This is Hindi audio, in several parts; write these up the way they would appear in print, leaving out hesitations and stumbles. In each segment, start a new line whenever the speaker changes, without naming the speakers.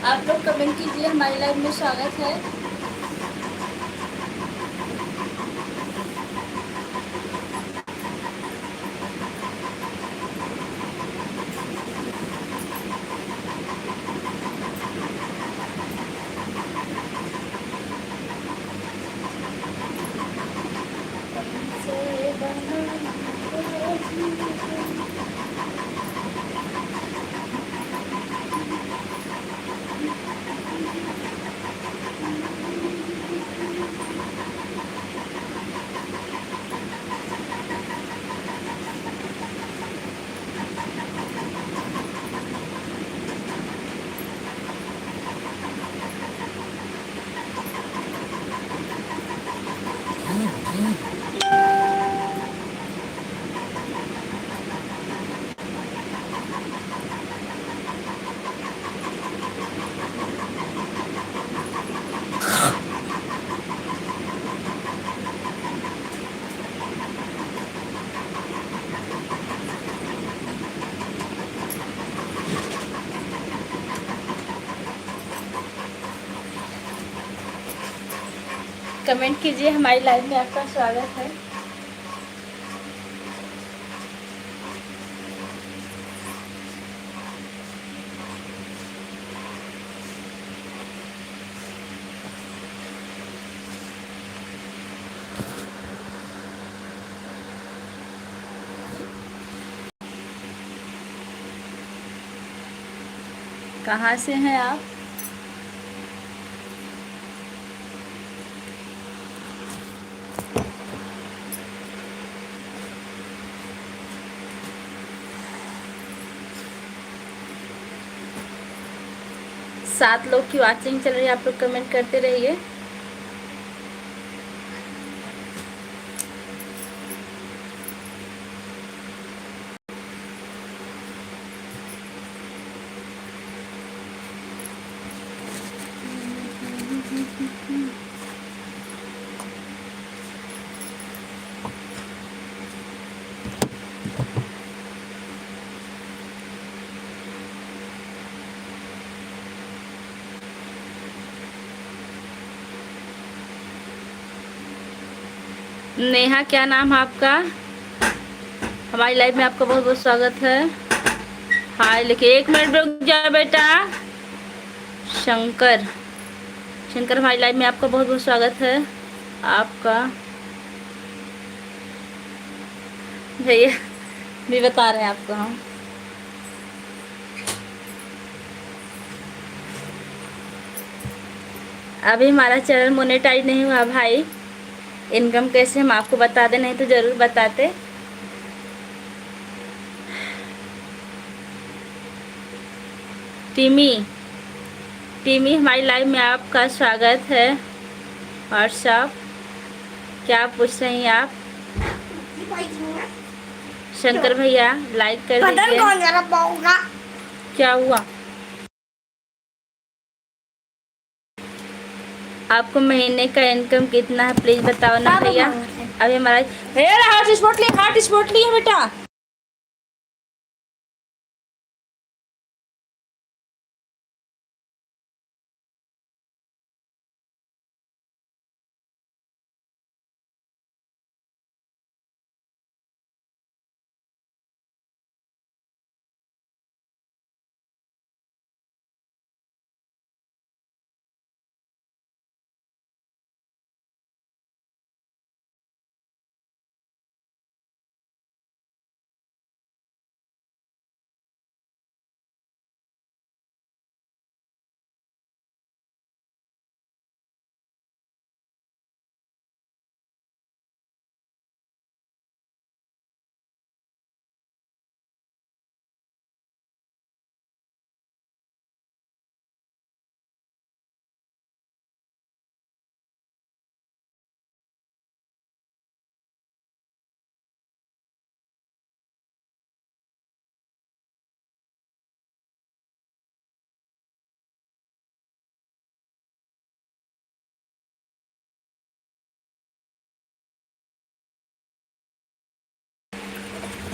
आप लोग कमेंट कीजिए, हमारी लाइव में स्वागत है। कमेंट कीजिए, हमारी लाइव में आपका स्वागत है। कहाँ से हैं आप? सात लोग की वॉचिंग चल रही है, आप लोग कमेंट करते रहिए। नेहा, क्या नाम है आपका? हमारी लाइव में आपका बहुत बहुत स्वागत है। हाय लिखे, 1 मिनट रुक जाओ बेटा। शंकर, शंकर, हमारी लाइव में आपका बहुत बहुत स्वागत है। आपका भैया भी बता रहे हैं आपको हम। अभी हमारा चैनल मोनेटाइज नहीं हुआ भाई। इनकम कैसे हम आपको बता दें, नहीं तो ज़रूर बताते। टीमी, टीमी, हमारी लाइव में आपका स्वागत है। व्हाट्सअप, क्या पूछ रही हैं आप? शंकर भैया लाइक कर दीजिए। क्या हुआ? आपको महीने का इनकम कितना है प्लीज बताओ ना भैया। अभी हमारा हार्ट स्पॉट ली है बेटा।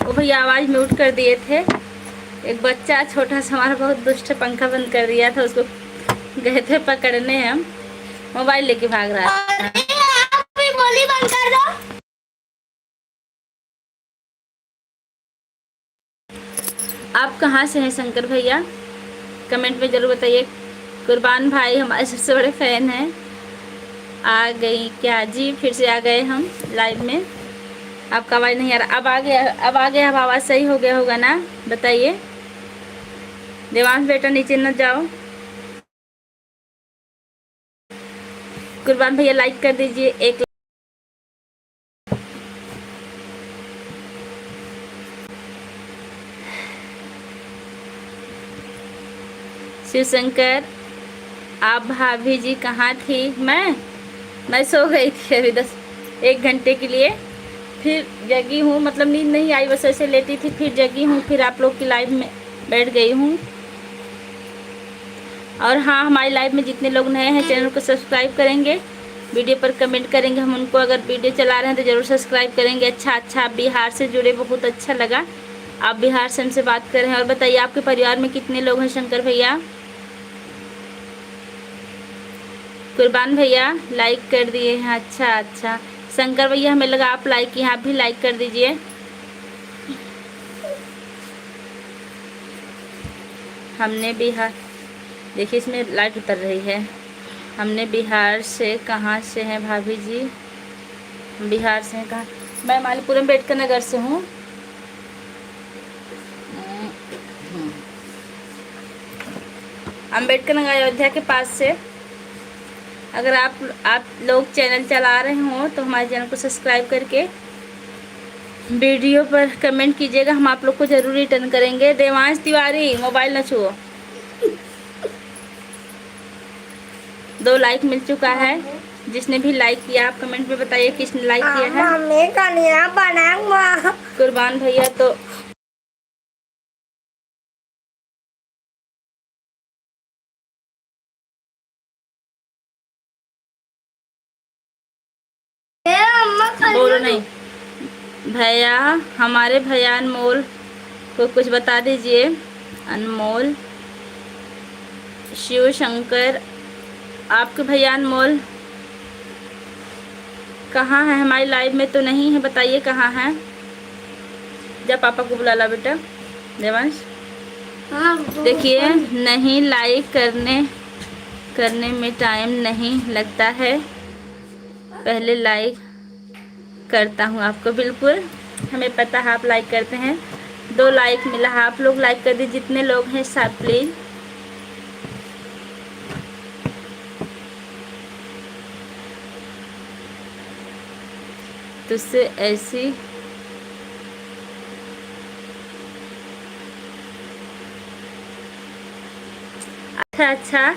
वो भैया आवाज म्यूट कर दिए थे। एक बच्चा छोटा सा हमारा बहुत दुष्ट, पंखा बंद कर दिया था, उसको गए थे पकड़ने, हम मोबाइल लेके भाग रहा था।
अरे आप भी गोली बंद कर दो।
आप कहाँ से हैं शंकर भैया, कमेंट में ज़रूर बताइए। कुर्बान भाई हमारे सबसे बड़े फ़ैन हैं। आ गई क्या जी, फिर से आ गए हम लाइव में। आपका आवाज़ नहीं आ रहा, अब आ गया, अब आ गया, अब आवाज़ सही हो गया होगा ना, बताइए। देवांश बेटा नीचे न जाओ। कुर्बान भैया लाइक कर दीजिए एक। शिव शंकर, आप भाभी जी कहाँ थी? मैं सो गई थी अभी 1 घंटे के लिए, फिर जगी हूँ, मतलब नींद नहीं आई, बस ऐसे लेटी थी, फिर जगी हूँ, फिर आप लोग की लाइव में बैठ गई हूँ। और हाँ, हमारी लाइव में जितने लोग नए हैं चैनल को सब्सक्राइब करेंगे, वीडियो पर कमेंट करेंगे, हम उनको अगर वीडियो चला रहे हैं तो ज़रूर सब्सक्राइब करेंगे। अच्छा, आप बिहार से जुड़े, बहुत अच्छा लगा, आप बिहार से हमसे बात कर रहे हैं। और बताइए आपके परिवार में कितने लोग हैं शंकर भैया? कुर्बान भैया लाइक कर दिए हैं। अच्छा, शंकर भैया हमें लगा आप लाइक किए, आप भी लाइक कर दीजिए। हमने बिहार, देखिए इसमें लाइट उतर रही है। हमने बिहार से, कहाँ से हैं भाभी जी? बिहार से हैं कहाँ? मैं मालीपुरम अम्बेडकर नगर से हूँ। अम्बेडकर नगर अयोध्या के पास से। अगर आप लोग चैनल चला रहे हो तो हमारे चैनल को सब्सक्राइब करके वीडियो पर कमेंट कीजिएगा, हम आप लोग को ज़रूर रिटर्न करेंगे। देवांश तिवारी मोबाइल न छुओ। 2 लाइक मिल चुका है। जिसने भी लाइक किया आप कमेंट में बताइए किसने लाइक किया है। कुर्बान भैया तो बोलो नहीं। भैया, हमारे भैया अनमोल को कुछ बता दीजिए। अनमोल, शिव शंकर, आपके भैया अनमोल कहाँ है? हमारी लाइव में तो नहीं है, बताइए कहाँ है। जब पापा को बुला ला बेटा देवांश। देखिए, नहीं लाइक करने में टाइम नहीं लगता है, पहले लाइक करता हूँ आपको। बिल्कुल हमें पता है आप लाइक करते हैं। 2 लाइक मिला है, आप लोग लाइक कर दीजिए जितने लोग हैं साथ प्लीज़। तुझसे ऐसी अच्छा,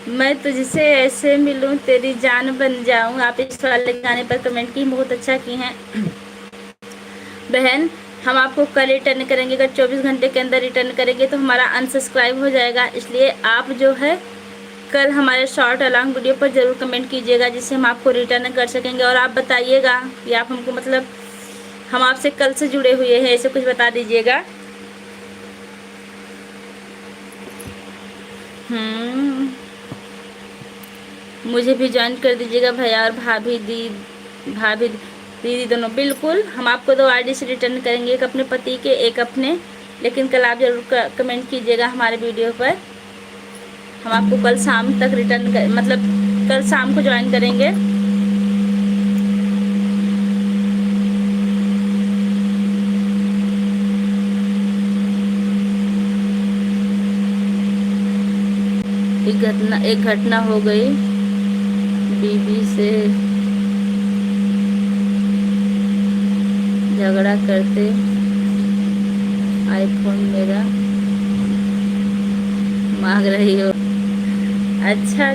मैं तुझसे ऐसे मिलूं तेरी जान बन जाऊं। आप इस वाले गाने पर कमेंट की, बहुत अच्छा की हैं बहन। हम आपको कल रिटर्न करेंगे, अगर 24 घंटे के अंदर रिटर्न करेंगे तो हमारा अनसब्सक्राइब हो जाएगा। इसलिए आप जो है कल हमारे शॉर्ट अलॉन्ग वीडियो पर ज़रूर कमेंट कीजिएगा, जिससे हम आपको रिटर्न कर सकेंगे। और आप बताइएगा कि आप हमको, मतलब हम आपसे कल से जुड़े हुए हैं, ऐसे कुछ बता दीजिएगा। मुझे भी ज्वाइन कर दीजिएगा भैया और भाभी दीदी दोनों। बिल्कुल हम आपको 2 आईडी से रिटर्न करेंगे, एक अपने पति के, एक अपने। लेकिन कल आप ज़रूर कमेंट कीजिएगा हमारे वीडियो पर। हम आपको कल शाम तक मतलब कल शाम को ज्वाइन करेंगे। एक घटना हो गई, बीबी से झगड़ा करते आईफोन मेरा मांग रही हो। अच्छा,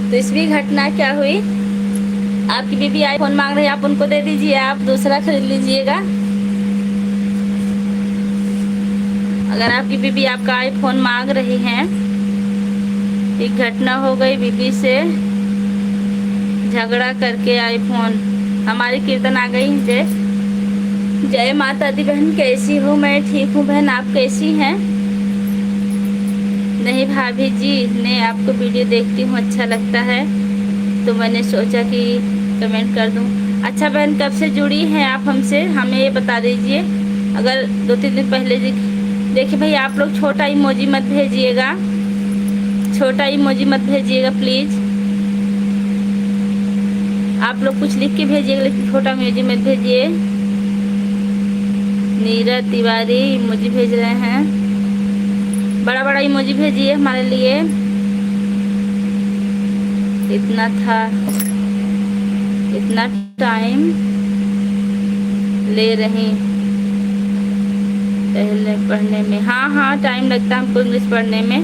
तो इसकी घटना क्या हुई? आपकी बीबी आईफोन मांग रही है, आप उनको दे दीजिए, आप दूसरा खरीद लीजिएगा। अगर आपकी बीबी आपका आईफोन मांग रही हैं, एक घटना हो गई, बीबी से झगड़ा करके आईफोन हमारी कीर्तन आ गई। जय जय माता दी बहन, कैसी हो? मैं ठीक हूँ बहन, आप कैसी हैं? नहीं भाभी जी, ने आपको वीडियो देखती हूँ, अच्छा लगता है तो मैंने सोचा कि कमेंट कर दूँ। अच्छा बहन, कब से जुड़ी हैं आप हमसे, हमें ये बता दीजिए। अगर 2-3 दिन पहले देखिए भाई, आप लोग छोटा इमोजी मत भेजिएगा, छोटा इमोजी मत भेजिएगा प्लीज़। आप लोग कुछ लिख के भेजिएगा, लेकिन छोटा इमोजी मत भेजिए। नीरज तिवारी इमोजी भेज रहे हैं, बड़ा बड़ा इमोजी भेजिए हमारे लिए। इतना था, इतना टाइम ले रही पहले पढ़ने में। हाँ हाँ, टाइम लगता है हमको इंग्लिश पढ़ने में।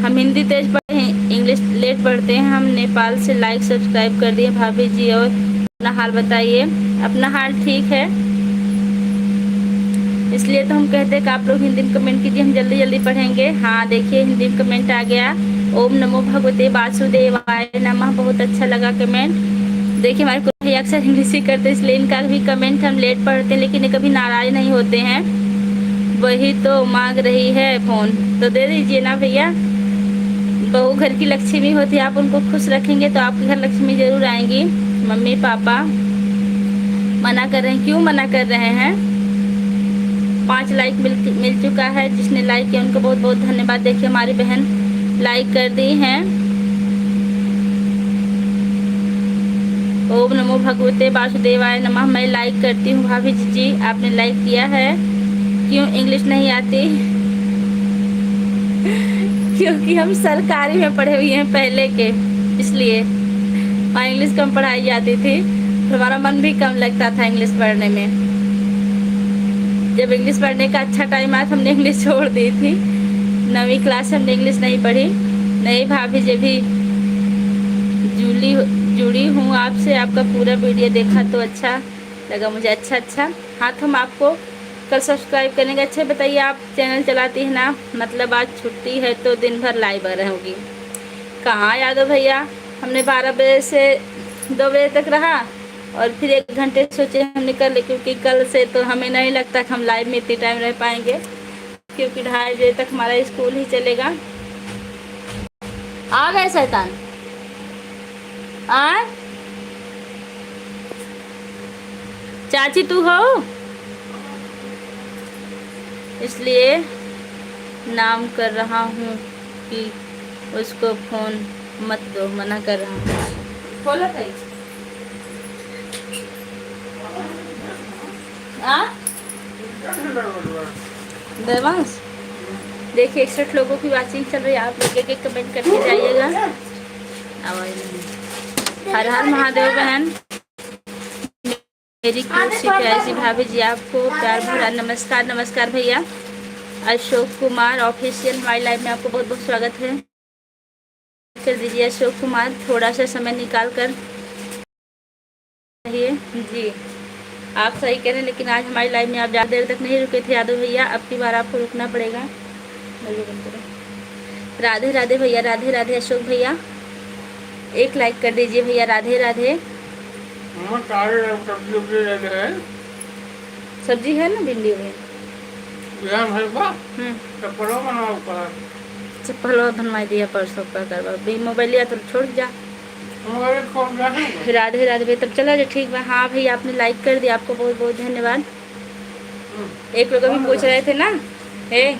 हम हिंदी तेज पढ़े हैं, इंग्लिश लेट पढ़ते हैं। हम नेपाल से लाइक सब्सक्राइब कर दिए भाभी जी। और अपना हाल बताइए। अपना हाल ठीक है, इसलिए तो हम कहते हैं कि आप लोग हिंदी में कमेंट कीजिए, हम जल्दी जल्दी पढ़ेंगे। हाँ देखिए, हिंदी में कमेंट आ गया। ओम नमो भगवते वासुदेवाय नमः, बहुत अच्छा लगा कमेंट। देखिए हमारे को भैया अक्सर इंग्लिश ही करते हैं, इसलिए इनका भी कमेंट हम लेट पढ़ते हैं, लेकिन ये कभी नाराज नहीं होते हैं। वही तो मांग रही है फ़ोन, तो दे दीजिए ना भैया। बहू घर की लक्ष्मी होती है, आप उनको खुश रखेंगे तो आपके घर लक्ष्मी जरूर आएंगी। मम्मी पापा मना कर रहे हैं, क्यों मना कर रहे हैं? 5 लाइक मिल चुका है। जिसने लाइक किया उनको बहुत बहुत धन्यवाद। देखिए हमारी बहन लाइक कर दी हैं। ओम नमो भगवते वासुदेवाय नमः। मैं लाइक करती हूँ भाभी जी, आपने लाइक किया है। क्यों इंग्लिश नहीं आती? क्योंकि हम सरकारी में पढ़े हुए हैं पहले के, इसलिए वहाँ इंग्लिश कम पढ़ाई जाती थी, तो हमारा मन भी कम लगता था इंग्लिश पढ़ने में। जब इंग्लिश पढ़ने का अच्छा टाइम आया तो हमने इंग्लिश छोड़ दी थी। 9वीं क्लास से हमने इंग्लिश नहीं पढ़ी। नहीं भाभी जी, भी जुड़ी हूँ आपसे, आपका पूरा वीडियो देखा तो अच्छा लगा मुझे। अच्छा हाँ, तो हम आपको कल सब्सक्राइब करेंगे। अच्छा बताइए, आप चैनल चलाती है ना? मतलब आज छुट्टी है तो दिन भर लाइव रहेंगी। कहाँ यादव भैया, हमने 12 बजे से 2 बजे तक रहा और फिर 1 घंटे सोचे हम निकल ले, क्योंकि कल से तो हमें नहीं लगता कि हम लाइव में इतनी टाइम रह पाएंगे, क्योंकि 2:30 बजे तक हमारा स्कूल ही चलेगा। आ गए शैतान, आ चाची तू हो, इसलिए नाम कर रहा हूँ कि उसको फ़ोन मत दो, मना कर रहा हूँ। खोलो भाई। देवांश देखिए 61 लोगों की वाचिंग चल रही है, आप लोग एक कमेंट करके जाइएगा। आवाज़ नहीं। हर हर महादेव बहन, मेरी क्यूट सी प्यारी सी भाभी जी, आपको प्यार भरा नमस्कार। नमस्कार भैया। अशोक कुमार ऑफिशियल हमारी लाइफ में आपको बहुत बहुत स्वागत है। कर दीजिए अशोक कुमार, थोड़ा सा समय निकाल कर जी। आप सही कह रहे हैं, लेकिन आज हमारी लाइफ में आप ज़्यादा देर तक नहीं रुके थे यादव भैया, अब की बार आपको रुकना पड़ेगा। राधे राधे भैया, राधे राधे अशोक भैया, एक लाइक कर दीजिए भैया। राधे राधे। सब्जी है ना, भिंडी में चप्पल बनवा दिया परसों का करवा, मोबाइल लिया तो छोड़ जा। राधे राधे। तब चला जो ठीक है। हाँ भैया, आपने लाइक कर दिया, आपको बहुत बहुत धन्यवाद। एक लोग अभी पूछ रहे थे ना, एक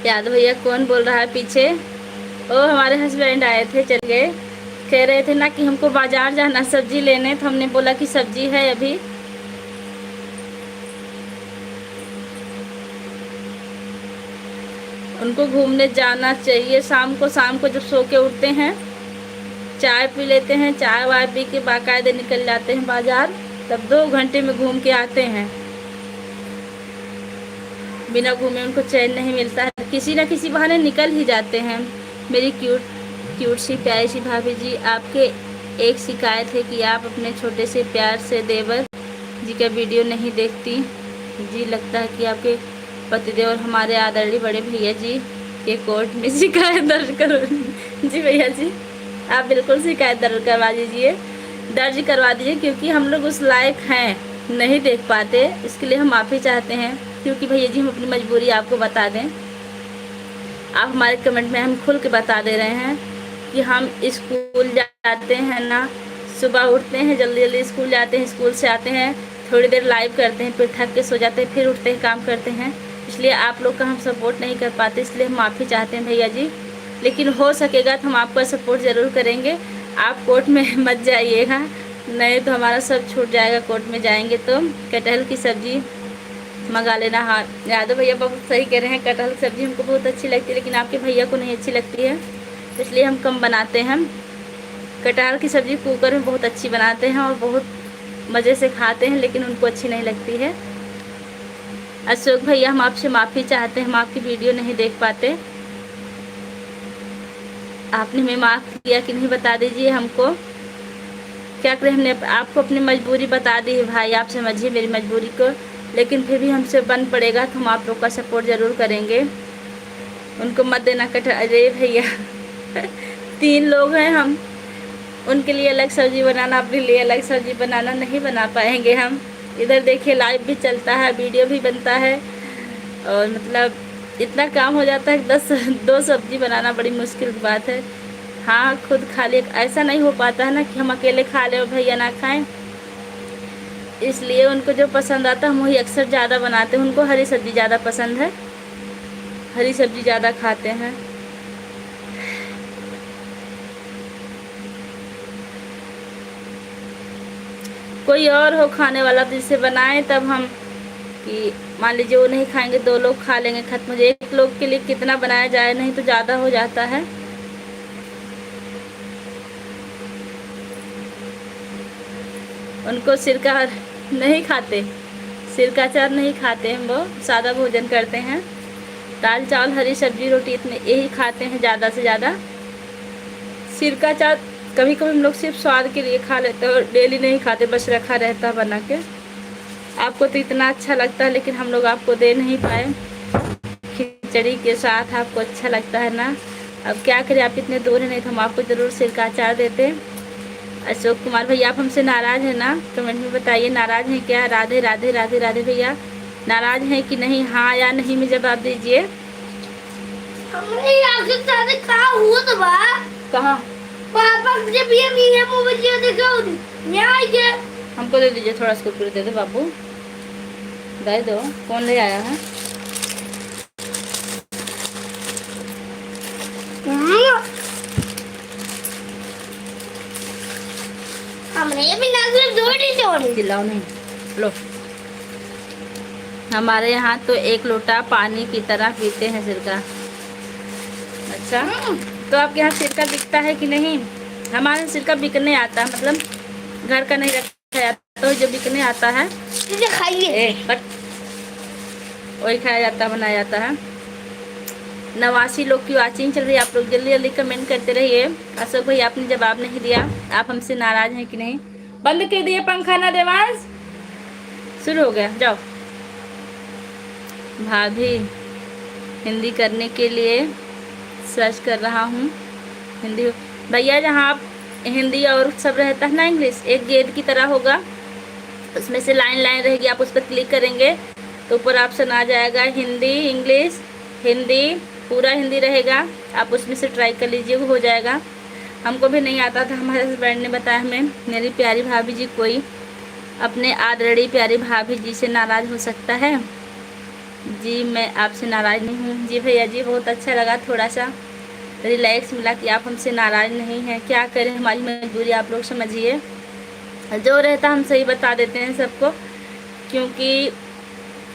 यादव भैया कौन बोल रहा है पीछे? ओ हमारे हस्बैंड आए थे, चल गए। कह रहे थे ना कि हमको बाजार जाना सब्जी लेने, तो हमने बोला कि सब्जी है अभी। उनको घूमने जाना चाहिए शाम को जब सो के उठते हैं, चाय पी लेते हैं, चाय वाय पी के बाकायदे निकल जाते हैं बाजार, तब 2 घंटे में घूम के आते हैं। बिना घूमे उनको चैन नहीं मिलता है, किसी न किसी बहाने निकल ही जाते हैं। मेरी क्यूट सी प्यारी सी भाभी जी, आपके एक शिकायत है कि आप अपने छोटे से प्यार से देवर जी का वीडियो नहीं देखती। जी लगता है कि आपके पतिदेव और हमारे आदरणीय बड़े भैया जी के कोर्ट में शिकायत दर्ज करो। जी भैया जी, आप बिल्कुल शिकायत दर्ज करवा दीजिए, दर्ज करवा दीजिए, क्योंकि हम लोग उस लायक हैं, नहीं देख पाते। इसके लिए हम माफ़ी चाहते हैं, क्योंकि भैया जी हम अपनी मजबूरी आपको बता दें। आप हमारे कमेंट में हम खुल के बता दे रहे हैं कि हम स्कूल जाते हैं ना, सुबह उठते हैं, जल्दी जल्दी स्कूल जाते हैं, स्कूल से आते हैं, थोड़ी देर लाइव करते हैं, फिर थक के सो जाते हैं, फिर उठते हैं, काम करते हैं। इसलिए आप लोग का हम सपोर्ट नहीं कर पाते, इसलिए हम माफ़ी चाहते हैं भैया जी। लेकिन हो सकेगा तो हम आपका सपोर्ट ज़रूर करेंगे। आप कोर्ट में मत जाइएगा, नहीं तो हमारा सब छूट जाएगा। कोर्ट में जाएंगे तो कटहल की सब्ज़ी मंगा लेना। हाँ यादव भैया बहुत सही कह रहे हैं, कटहल की सब्ज़ी हमको बहुत अच्छी लगती है, लेकिन आपके भैया को नहीं अच्छी लगती है, इसलिए हम कम बनाते हैं। कटहल की सब्ज़ी कुकर में बहुत अच्छी बनाते हैं और बहुत मज़े से खाते हैं, लेकिन उनको अच्छी नहीं लगती है। अशोक भैया हम आपसे माफ़ी चाहते हैं, हम आपकी वीडियो नहीं देख पाते। आपने हमें माफ़ किया कि नहीं बता दीजिए हमको, क्या करें। हमने आपको अपनी मजबूरी बता दी है भाई, आप समझिए मेरी मजबूरी को, लेकिन फिर भी हमसे बन पड़ेगा तो हम आप लोग का सपोर्ट ज़रूर करेंगे। उनको मत देना कटहल। अरे भैया 3 लोग हैं हम, उनके लिए अलग सब्ज़ी बनाना, अपने लिए अलग सब्ज़ी बनाना नहीं बना पाएंगे हम। इधर देखिए लाइव भी चलता है, वीडियो भी बनता है, और मतलब इतना काम हो जाता है कि 2 सब्ज़ी बनाना बड़ी मुश्किल की बात है। हाँ खुद खा ले, ऐसा नहीं हो पाता है ना कि हम अकेले खा लें और भैया ना खाएं, इसलिए उनको जो पसंद आता है हम वही अक्सर ज़्यादा बनाते हैं। उनको हरी सब्ज़ी ज़्यादा पसंद है, हरी सब्ज़ी ज़्यादा खाते हैं। कोई और हो खाने वाला तो जिसे बनाएं तब हम, कि मान लीजिए वो नहीं खाएंगे, 2 लोग खा लेंगे, खत्म हो जाए। 1 लोग के लिए कितना बनाया जाए, नहीं तो ज़्यादा हो जाता है। उनको सिरका नहीं खाते, सिरका अचार नहीं खाते हैं, वो सादा भोजन करते हैं। दाल चावल हरी सब्जी रोटी इतने यही खाते हैं ज़्यादा से ज़्यादा। सिरका अचार कभी कभी हम लोग सिर्फ स्वाद के लिए खा लेते हैं और डेली नहीं खाते, बस रखा रहता है बना के। आपको तो इतना अच्छा लगता है, लेकिन हम लोग आपको दे नहीं पाए। खिचड़ी के साथ आपको अच्छा लगता है ना, अब क्या करें, आप इतने दूर हैं, नहीं तो हम आपको ज़रूर सिरका अचार देते। अशोक कुमार भैया आप हमसे नाराज़ हैं ना, कमेंट में बताइए नाराज़ हैं क्या। राधे राधे राधे राधे भैया, नाराज़ हैं कि नहीं, हाँ या नहीं में जवाब दीजिए। कहाँ
पापा जब ये मीडिया वीडियो दिखाओ यहाँ ये
हमको दे दीजिए, थोड़ा कुरकुरे दे दो बाबू, दे दो। कौन ले आया है?
हमने भी नाज़ जोड़ी
चिल्लाओ नहीं, लो। हमारे यहाँ तो 1 लोटा पानी की तरह पीते हैं सिरका। अच्छा तो आपके यहाँ सिरका बिकता है कि नहीं? हमारे सिरका बिकने आता है, मतलब घर का नहीं रखा जाता, तो जो बिकने आता है
खाइए
वही खाया जाता है, बनाया जाता है। 89 लोग की वॉचिंग चल रही है, आप लोग जल्दी जल्दी कमेंट करते रहिए। अशोक भाई आपने जवाब नहीं दिया, आप हमसे नाराज हैं कि नहीं? बंद कर दिए पंखा ना देवांश, शुरू हो गया, जाओ। भाभी हिंदी करने के लिए सर्च कर रहा हूँ, हिंदी भैया जहाँ आप हिंदी और सब रहता है ना इंग्लिश, एक गेंद की तरह होगा, उसमें से लाइन लाइन रहेगी, आप उस पर क्लिक करेंगे तो ऊपर ऑप्शन आ जाएगा हिंदी इंग्लिश, हिंदी पूरा हिंदी रहेगा, आप उसमें से ट्राई कर लीजिए, वो हो जाएगा। हमको भी नहीं आता था, हमारे हस्बैंड ने बताया हमें। मेरी प्यारी भाभी जी, कोई अपने आदरणीय प्यारी भाभी जी से नाराज़ हो सकता है? जी मैं आपसे नाराज़ नहीं हूँ। जी भैया जी बहुत अच्छा लगा, थोड़ा सा रिलैक्स मिला कि आप हमसे नाराज़ नहीं हैं। क्या करें, हमारी मजबूरी आप लोग समझिए, जो रहता हम सही बता देते हैं सबको, क्योंकि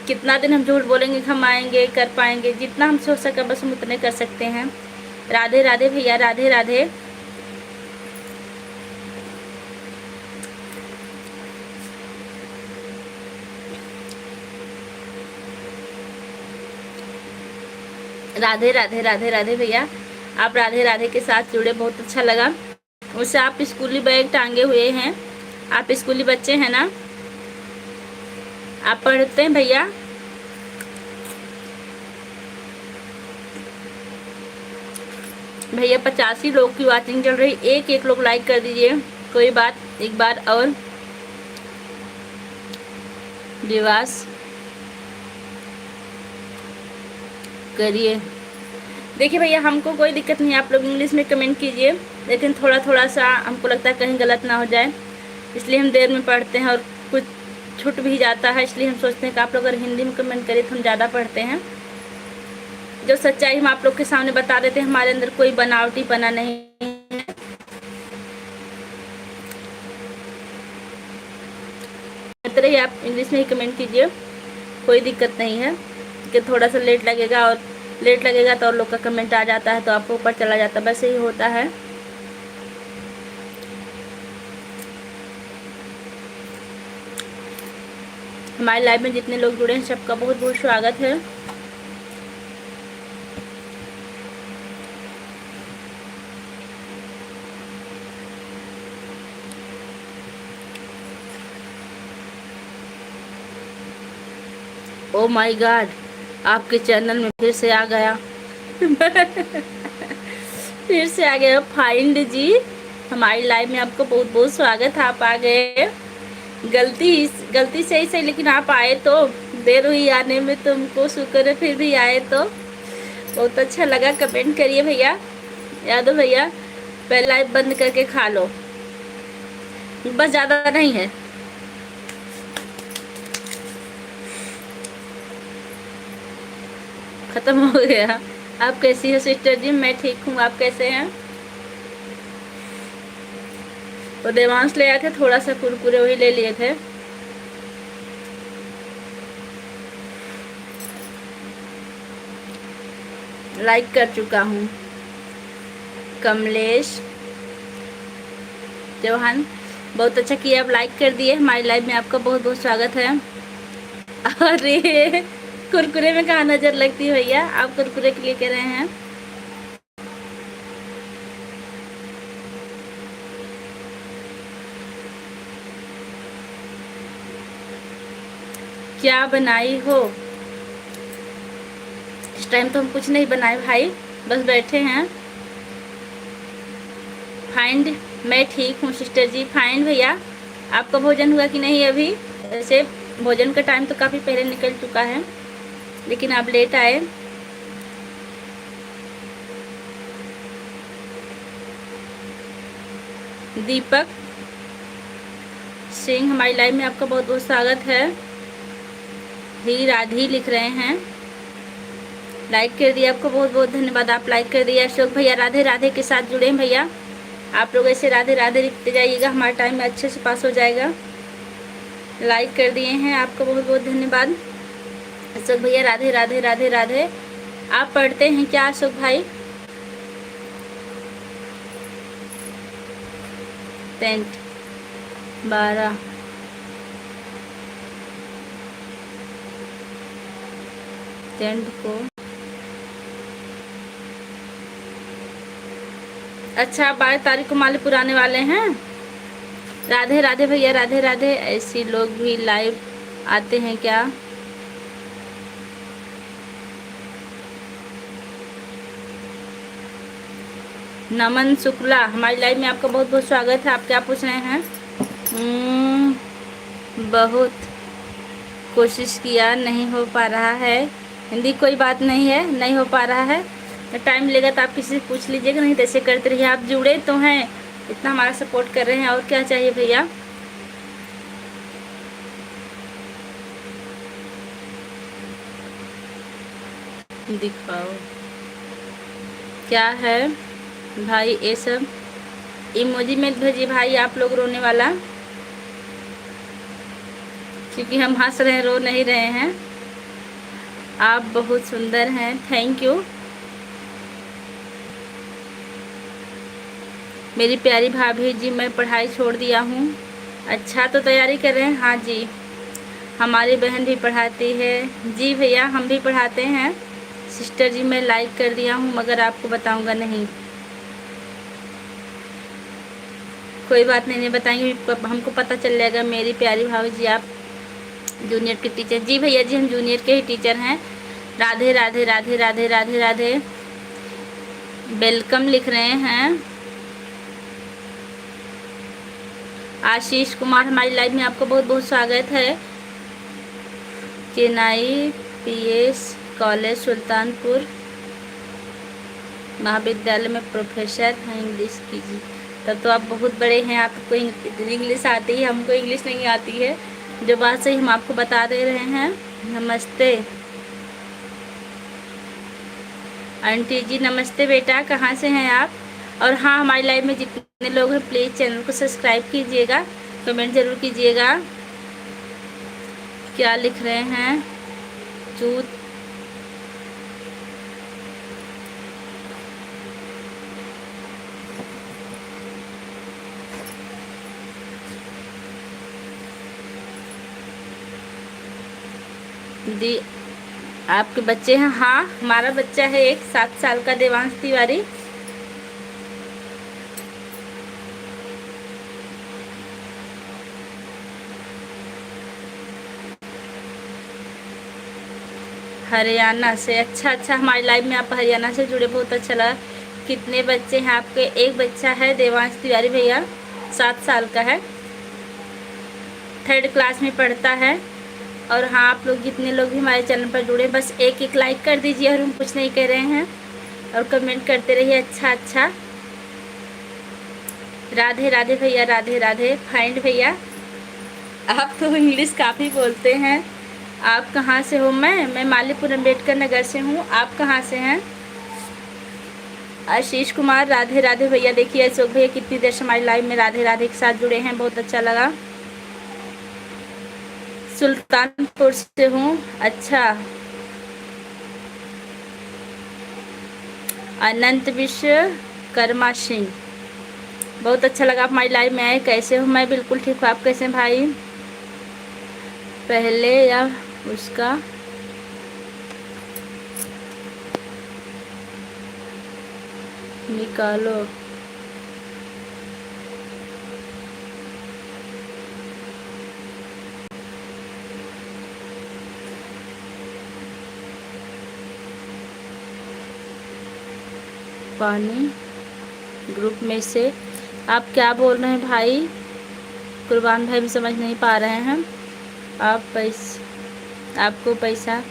कितना दिन हम झूठ बोलेंगे कि हम आएंगे कर पाएंगे, जितना हमसे हो सके बस हम उतने कर सकते हैं। राधे राधे भैया, राधे राधे। राधे राधे राधे राधे भैया, आप राधे राधे के साथ जुड़े, बहुत अच्छा लगा। उससे आप स्कूली बैग टांगे हुए हैं, आप स्कूली बच्चे हैं ना, आप पढ़ते हैं भैया? भैया 85 लोग की वॉचिंग चल रही, एक लोग लाइक कर दीजिए। कोई बात, एक बार और विवास करिए। देखिए भैया, हमको कोई दिक्कत नहीं, आप लोग इंग्लिश में कमेंट कीजिए, लेकिन थोड़ा थोड़ा सा हमको लगता है कहीं गलत ना हो जाए, इसलिए हम देर में पढ़ते हैं और कुछ छूट भी जाता है, इसलिए हम सोचते हैं कि आप लोग अगर हिंदी में कमेंट करें तो हम ज़्यादा पढ़ते हैं। जो सच्चाई हम आप लोग के सामने बता देते हैं, हमारे अंदर कोई बनावटी पना नहीं है। तरह आप इंग्लिश में ही कमेंट कीजिए, कोई दिक्कत नहीं है कि थोड़ा सा लेट लगेगा, और लेट लगेगा तो और लोग का कमेंट आ जाता है तो आपको ऊपर चला जाता है, वैसे ही होता है। हमारे लाइव में जितने लोग जुड़े हैं सबका बहुत बहुत स्वागत है। ओ माय गॉड, आपके चैनल में फिर से आ गया फिर से आ गया फाइंड जी। हमारी लाइव में आपको बहुत बहुत स्वागत है, आप आ गए। गलती से ही सही, लेकिन आप आए तो, देर हुई आने में, तुमको शुक्र है फिर भी आए तो बहुत अच्छा लगा। कमेंट करिए भैया, यादव भैया। पहले लाइव बंद करके खा लो, बस ज़्यादा नहीं है। खत्म हो गया। आप कैसी हो सिस्टर जी? मैं ठीक हूँ, आप कैसे हैं? तो देवांश ले आए थे थोड़ा सा कुरकुरे, वही ले लिए थे। लाइक कर चुका हूँ। कमलेश चौहान, बहुत अच्छा किया, आप लाइक कर दिए। हमारी लाइव में आपका बहुत बहुत स्वागत है। अरे कुरकुरे में कहाँ नजर लगती है भैया, आप कुरकुरे के लिए कह रहे हैं? क्या बनाई हो? इस टाइम तो हम कुछ नहीं बनाए भाई, बस बैठे हैं। फाइंड, मैं ठीक हूँ सिस्टर जी। फाइंड भैया, आपका भोजन हुआ कि नहीं अभी? ऐसे भोजन का टाइम तो काफ़ी पहले निकल चुका है, लेकिन आप लेट आए। दीपक सिंह, हमारी लाइव में आपका बहुत बहुत स्वागत है। ही राधी लिख रहे हैं, लाइक कर दिया, आपको बहुत बहुत धन्यवाद, आप लाइक कर दिया। अशोक भैया राधे राधे के साथ जुड़े हैं भैया, आप लोग ऐसे राधे राधे लिखते जाइएगा, हमारा टाइम अच्छे से पास हो जाएगा। लाइक कर दिए हैं, आपको बहुत बहुत धन्यवाद। अशोक भैया राधे राधे राधे राधे। आप पढ़ते हैं क्या अशोक भाई? 10 12 10 को। अच्छा, 12 तारीख को मालीपुर आने वाले हैं। राधे राधे भैया राधे राधे। ऐसी लोग भी लाइव आते हैं क्या? नमन शुक्ला, हमारी लाइव में आपका बहुत बहुत स्वागत है। आप क्या पूछ रहे हैं? बहुत कोशिश किया, नहीं हो पा रहा है। हिंदी कोई बात नहीं है, नहीं हो पा रहा है, टाइम लेगा तो आप किसी से पूछ लीजिएगा, नहीं तो ऐसे करते रहिए। आप जुड़े तो हैं, इतना हमारा सपोर्ट कर रहे हैं, और क्या चाहिए भैया। दिखाओ क्या है भाई ये सब? इमोजी में भेजिए भाई आप लोग रोने वाला, क्योंकि हम हंस रहे हैं, रो नहीं रहे हैं। आप बहुत सुंदर हैं, थैंक यू। मेरी प्यारी भाभी जी, मैं पढ़ाई छोड़ दिया हूँ। अच्छा, तो तैयारी कर रहे हैं? हाँ जी, हमारी बहन भी पढ़ाती है। जी भैया, हम भी पढ़ाते हैं। सिस्टर जी, मैं लाइक कर दिया हूँ मगर आपको बताऊँगा नहीं। कोई बात नहीं, नहीं बताएंगे, हमको पता चल जाएगा। मेरी प्यारी भाभी जी, आप जूनियर के टीचर, जी भैया जी हम जूनियर के ही टीचर हैं। राधे राधे राधे राधे राधे राधे, वेलकम लिख रहे हैं। आशीष कुमार हमारी लाइव में आपको बहुत बहुत स्वागत है। चेन्नई पीएस कॉलेज सुल्तानपुर महाविद्यालय में प्रोफेसर हैं इंग्लिश की, जी तब तो आप बहुत बड़े हैं, आपको इंग्लिश आती है, हमको इंग्लिश नहीं आती है। जो बात सही हम आपको बता दे रहे हैं। नमस्ते आंटी जी, नमस्ते बेटा, कहाँ से हैं आप? और हाँ, हमारी लाइव में जितने लोग हैं प्लीज़ चैनल को सब्सक्राइब कीजिएगा, कमेंट ज़रूर कीजिएगा। क्या लिख रहे हैं? चूत दी आपके बच्चे हैं? हाँ, हमारा बच्चा है एक 7 साल का, देवांश तिवारी। हरियाणा से, अच्छा अच्छा, हमारी लाइव में आप हरियाणा से जुड़े, बहुत अच्छा लगा। कितने बच्चे हैं आपके? एक बच्चा है देवांश तिवारी भैया, 7 साल का है, 3rd क्लास में पढ़ता है। और हाँ, आप लोग जितने लोग भी हमारे चैनल पर जुड़े, बस एक लाइक कर दीजिए, और हम कुछ नहीं कह रहे हैं, और कमेंट करते रहिए अच्छा अच्छा। राधे राधे भैया, राधे राधे। फाइंड भैया, आप तो इंग्लिश काफ़ी बोलते हैं। आप कहाँ से हो? मैं मालीपुर अम्बेडकर नगर से हूँ। आप कहाँ से हैं? आशीष कुमार, राधे राधे भैया। देखिए अशोक भैया कितनी देर से हमारी लाइव में राधे राधे के साथ जुड़े हैं, बहुत अच्छा लगा। सुल्तानपुर से हूँ, अच्छा। अनंत विश्वकर्मा सिंह, बहुत अच्छा लगा आप हमारी लाइव में आए। कैसे हो? मैं बिल्कुल ठीक हूँ, आप कैसे हैं भाई? पहले या उसका निकालो, पानी ग्रुप में से। आप क्या बोल रहे हैं भाई? कुर्बान भाई, हम समझ नहीं पा रहे हैं। आपको पैसा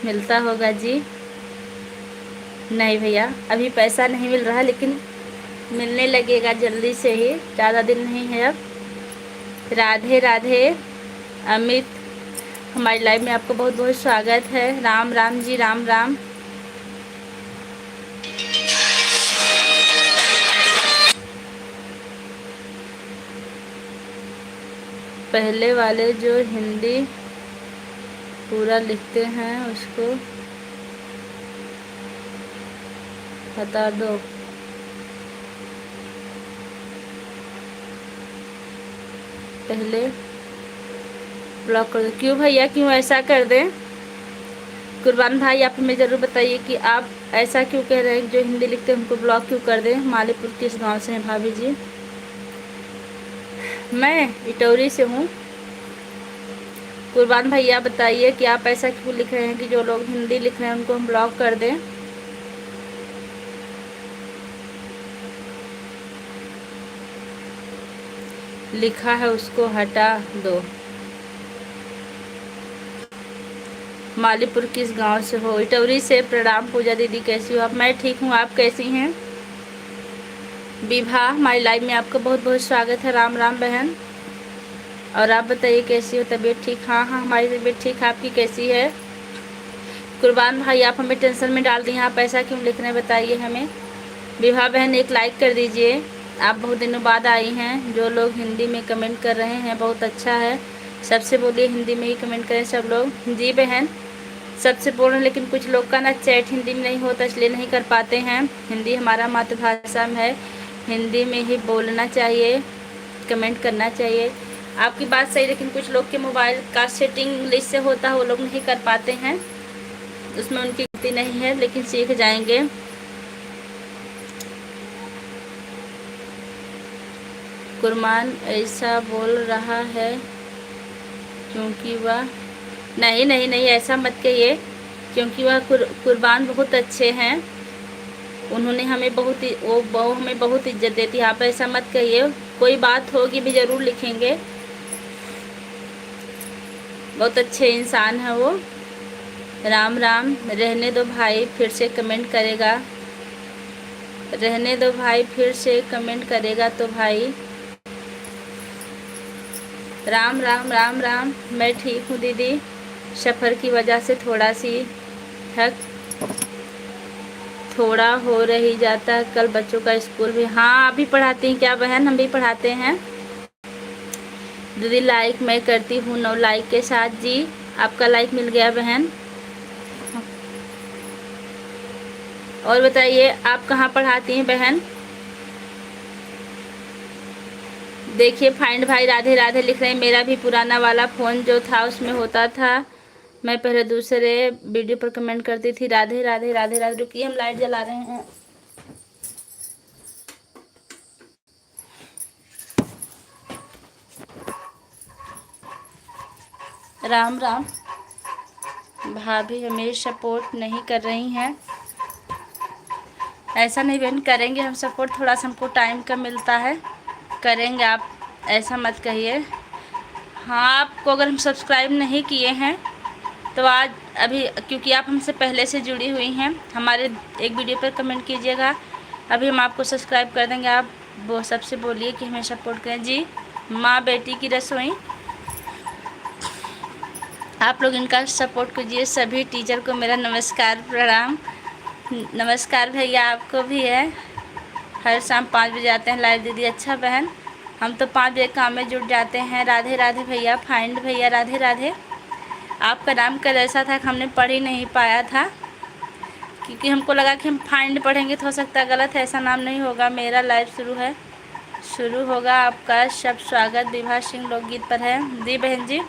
मिलता होगा जी? नहीं भैया, अभी पैसा नहीं मिल रहा, लेकिन मिलने लगेगा जल्दी से ही, ज़्यादा दिन नहीं है अब। राधे राधे अमित, हमारी लाइव में आपको बहुत बहुत स्वागत है। राम राम जी, राम राम। पहले वाले जो हिंदी पूरा लिखते हैं उसको बता दो। पहले ब्लॉक कर दो। क्यों भैया, क्यों ऐसा कर दें? कुर्बान भाई, आप हमें ज़रूर बताइए कि आप ऐसा क्यों कह रहे हैं, जो हिंदी लिखते हैं उनको ब्लॉक क्यों कर दें? मालीपुर किस गांव से हैं भाभी जी? मैं इटौरी से हूँ। कुर्बान भैया बताइए कि आप ऐसा क्यों लिख रहे हैं कि जो लोग हिंदी लिख रहे हैं उनको हम ब्लॉक कर दें? लिखा है उसको हटा दो। मालीपुर किस गांव से हो? इटौरी से। प्रणाम पूजा दीदी, कैसी हो आप? मैं ठीक हूँ, आप कैसी हैं? विभा, हमारी लाइव में आपका बहुत बहुत स्वागत है। राम राम बहन। और आप बताइए कैसी हो? तबीयत ठीक? हाँ हाँ, हमारी तबीयत ठीक है, आपकी कैसी है? कुर्बान भाई, आप हमें टेंशन में डाल दिए, आप ऐसा क्यों लिख रहे हैं बताइए हमें। विभा बहन, एक लाइक कर दीजिए, आप बहुत दिनों बाद आई हैं। जो लोग हिंदी में कमेंट कर रहे हैं बहुत अच्छा है, सबसे बोलिए हिंदी में ही कमेंट करें सब लोग। जी बहन, सबसे बोल रहे हैं, लेकिन कुछ लोग का ना चैट हिंदी में नहीं होता, इसलिए नहीं कर पाते हैं। हिंदी हमारा मातृभाषा में है, हिंदी में ही बोलना चाहिए, कमेंट करना चाहिए। आपकी बात सही, लेकिन कुछ लोग के मोबाइल का सेटिंग इंग्लिश से होता है, वो लोग नहीं कर पाते हैं, उसमें उनकी गलती नहीं है, लेकिन सीख जाएंगे। कुरमान ऐसा बोल रहा है क्योंकि वह नहीं नहीं नहीं ऐसा मत कहिए, क्योंकि वह कुर्बान बहुत अच्छे हैं। उन्होंने हमें वो हमें बहुत इज्जत देती है। आप ऐसा मत कहिए, कोई बात होगी भी ज़रूर लिखेंगे। बहुत अच्छे इंसान हैं वो। राम राम। रहने दो भाई, फिर से कमेंट करेगा। रहने दो भाई, फिर से कमेंट करेगा तो भाई। राम राम राम राम। मैं ठीक हूँ दीदी, सफ़र की वजह से थोड़ा सी थोड़ा हो रही जाता है। कल बच्चों का स्कूल भी। हाँ आप भी पढ़ाती हैं क्या बहन? हम भी पढ़ाते हैं दीदी। लाइक मैं करती हूँ 9 लाइक के साथ। जी आपका लाइक मिल गया बहन। और बताइए आप कहाँ पढ़ाती हैं बहन? देखिए फाइंड भाई राधे राधे लिख रहे हैं। मेरा भी पुराना वाला फ़ोन जो था उसमें होता था, मैं पहले दूसरे वीडियो पर कमेंट करती थी। राधे राधे राधे राधे। रुकिए हम लाइट जला रहे हैं। राम राम। भाभी हमें सपोर्ट नहीं कर रही हैं। ऐसा नहीं बहन, करेंगे हम सपोर्ट, थोड़ा सा हमको टाइम कम मिलता है, करेंगे। आप ऐसा मत कहिए। हाँ आपको अगर हम सब्सक्राइब नहीं किए हैं तो आज अभी, क्योंकि आप हमसे पहले से जुड़ी हुई हैं, हमारे एक वीडियो पर कमेंट कीजिएगा, अभी हम आपको सब्सक्राइब कर देंगे। आप वो सबसे बोलिए कि हमें सपोर्ट करें। जी माँ बेटी की रसोई, आप लोग इनका सपोर्ट कीजिए। सभी टीचर को मेरा नमस्कार प्रणाम। नमस्कार भैया आपको भी है। हर शाम 5 बजे आते हैं लाइव दीदी। अच्छा बहन, हम तो 5 बजे काम में जुट जाते हैं। राधे राधे भैया, फाइंड भैया राधे राधे। आपका नाम कल ऐसा था कि हमने पढ़ ही नहीं पाया था, क्योंकि हमको लगा कि हम फाइंड पढ़ेंगे तो हो सकता है गलत है। ऐसा नाम नहीं होगा। मेरा लाइव शुरू होगा। आपका सब स्वागत विभा सिंह लोकगीत पर है। दी बहन जी,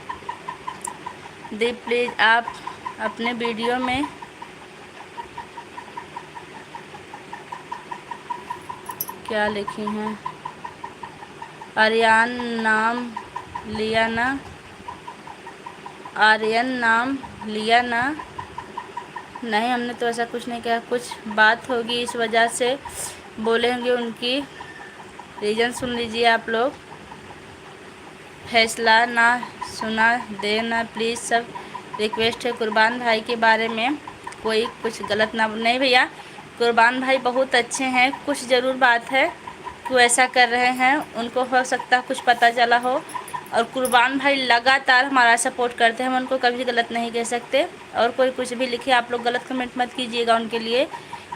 दी प्लीज़ आप अपने वीडियो में क्या लिखी हैं? आर्यन नाम लिया ना? आर्यन नाम लिया ना? नहीं हमने तो ऐसा कुछ नहीं किया। कुछ बात होगी इस वजह से बोले होंगे, उनकी रीज़न सुन लीजिए आप लोग। फैसला ना सुना देना प्लीज़। सब रिक्वेस्ट है कुर्बान भाई के बारे में कोई कुछ गलत ना। नहीं भैया, कुर्बान भाई बहुत अच्छे हैं। कुछ ज़रूर बात है कि वो ऐसा कर रहे हैं, उनको हो सकता है कुछ पता चला हो। और कुर्बान भाई लगातार हमारा सपोर्ट करते हैं, हम उनको कभी गलत नहीं कह सकते। और कोई कुछ भी लिखे, आप लोग गलत कमेंट मत कीजिएगा उनके लिए।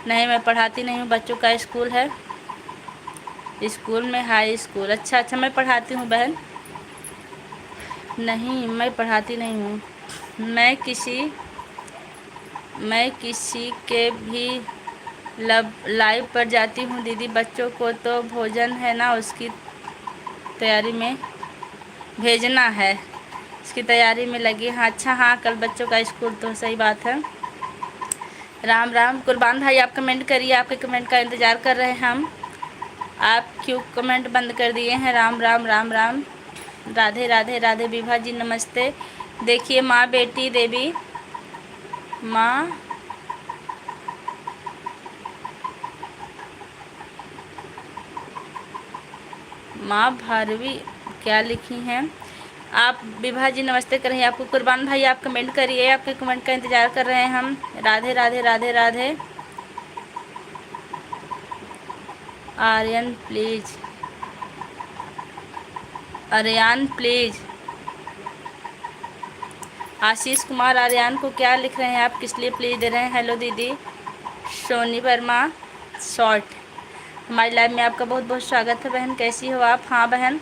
नहीं मैं पढ़ाती नहीं हूँ, बच्चों का स्कूल है। स्कूल में हाई स्कूल। अच्छा अच्छा, मैं पढ़ाती हूँ बहन। नहीं मैं पढ़ाती नहीं हूँ। मैं किसी के भी लाइव पर जाती हूँ दीदी। बच्चों को तो भोजन है ना, उसकी तैयारी में भेजना है, इसकी तैयारी में लगी। हाँ अच्छा, हाँ कल बच्चों का स्कूल, तो सही बात है। राम राम। कुर्बान भाई आप कमेंट करिए, आपके कमेंट का इंतज़ार कर रहे हैं हम। आप क्यों कमेंट बंद कर दिए हैं? राम राम राम राम। राधे राधे राधे। विभा जी नमस्ते। देखिए माँ बेटी देवी, माँ भारवी क्या लिखी हैं आप? विभा जी नमस्ते कर रही हैं आपको। कुर्बान भाई आप कमेंट करिए, आपके कमेंट का इंतज़ार कर रहे हैं हम। राधे राधे राधे राधे। Aryan please, Aryan please. आशीष कुमार आर्यन को क्या लिख रहे हैं आप? किस लिए प्लीज़ दे रहे हैं? हेलो दीदी। सोनी वर्मा शॉर्ट, हमारी लाइव में आपका बहुत बहुत स्वागत है बहन। कैसी हो आप? हाँ बहन,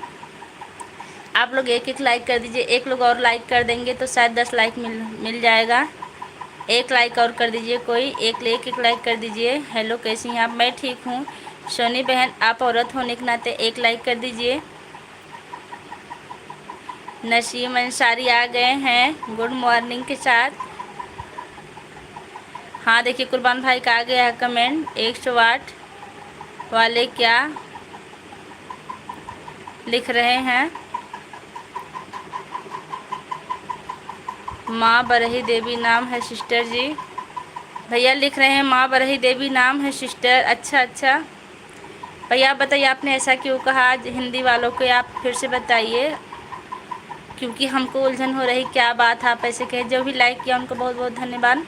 आप लोग एक एक लाइक कर दीजिए। एक लोग और लाइक कर देंगे तो शायद 10 लाइक मिल जाएगा। एक लाइक और कर दीजिए, कोई एक लाइक कर दीजिए। हेलो कैसी हैं आप? मैं ठीक हूँ सोनी बहन, आप औरत होने के नाते एक लाइक कर दीजिए। नसीम अंसारी आ गए हैं गुड मॉर्निंग के साथ। हाँ देखिए कुर्बान भाई का आ गया है कमेंट। 108 वाले क्या लिख रहे हैं? माँ बरही देवी नाम है सिस्टर जी। भैया लिख रहे हैं माँ बरही देवी नाम है सिस्टर। अच्छा अच्छा भैया आप बताइए आपने ऐसा क्यों कहा? आज हिंदी वालों को आप फिर से बताइए, क्योंकि हमको उलझन हो रही क्या बात आप ऐसे कहे। जो भी लाइक किया उनको बहुत बहुत धन्यवाद।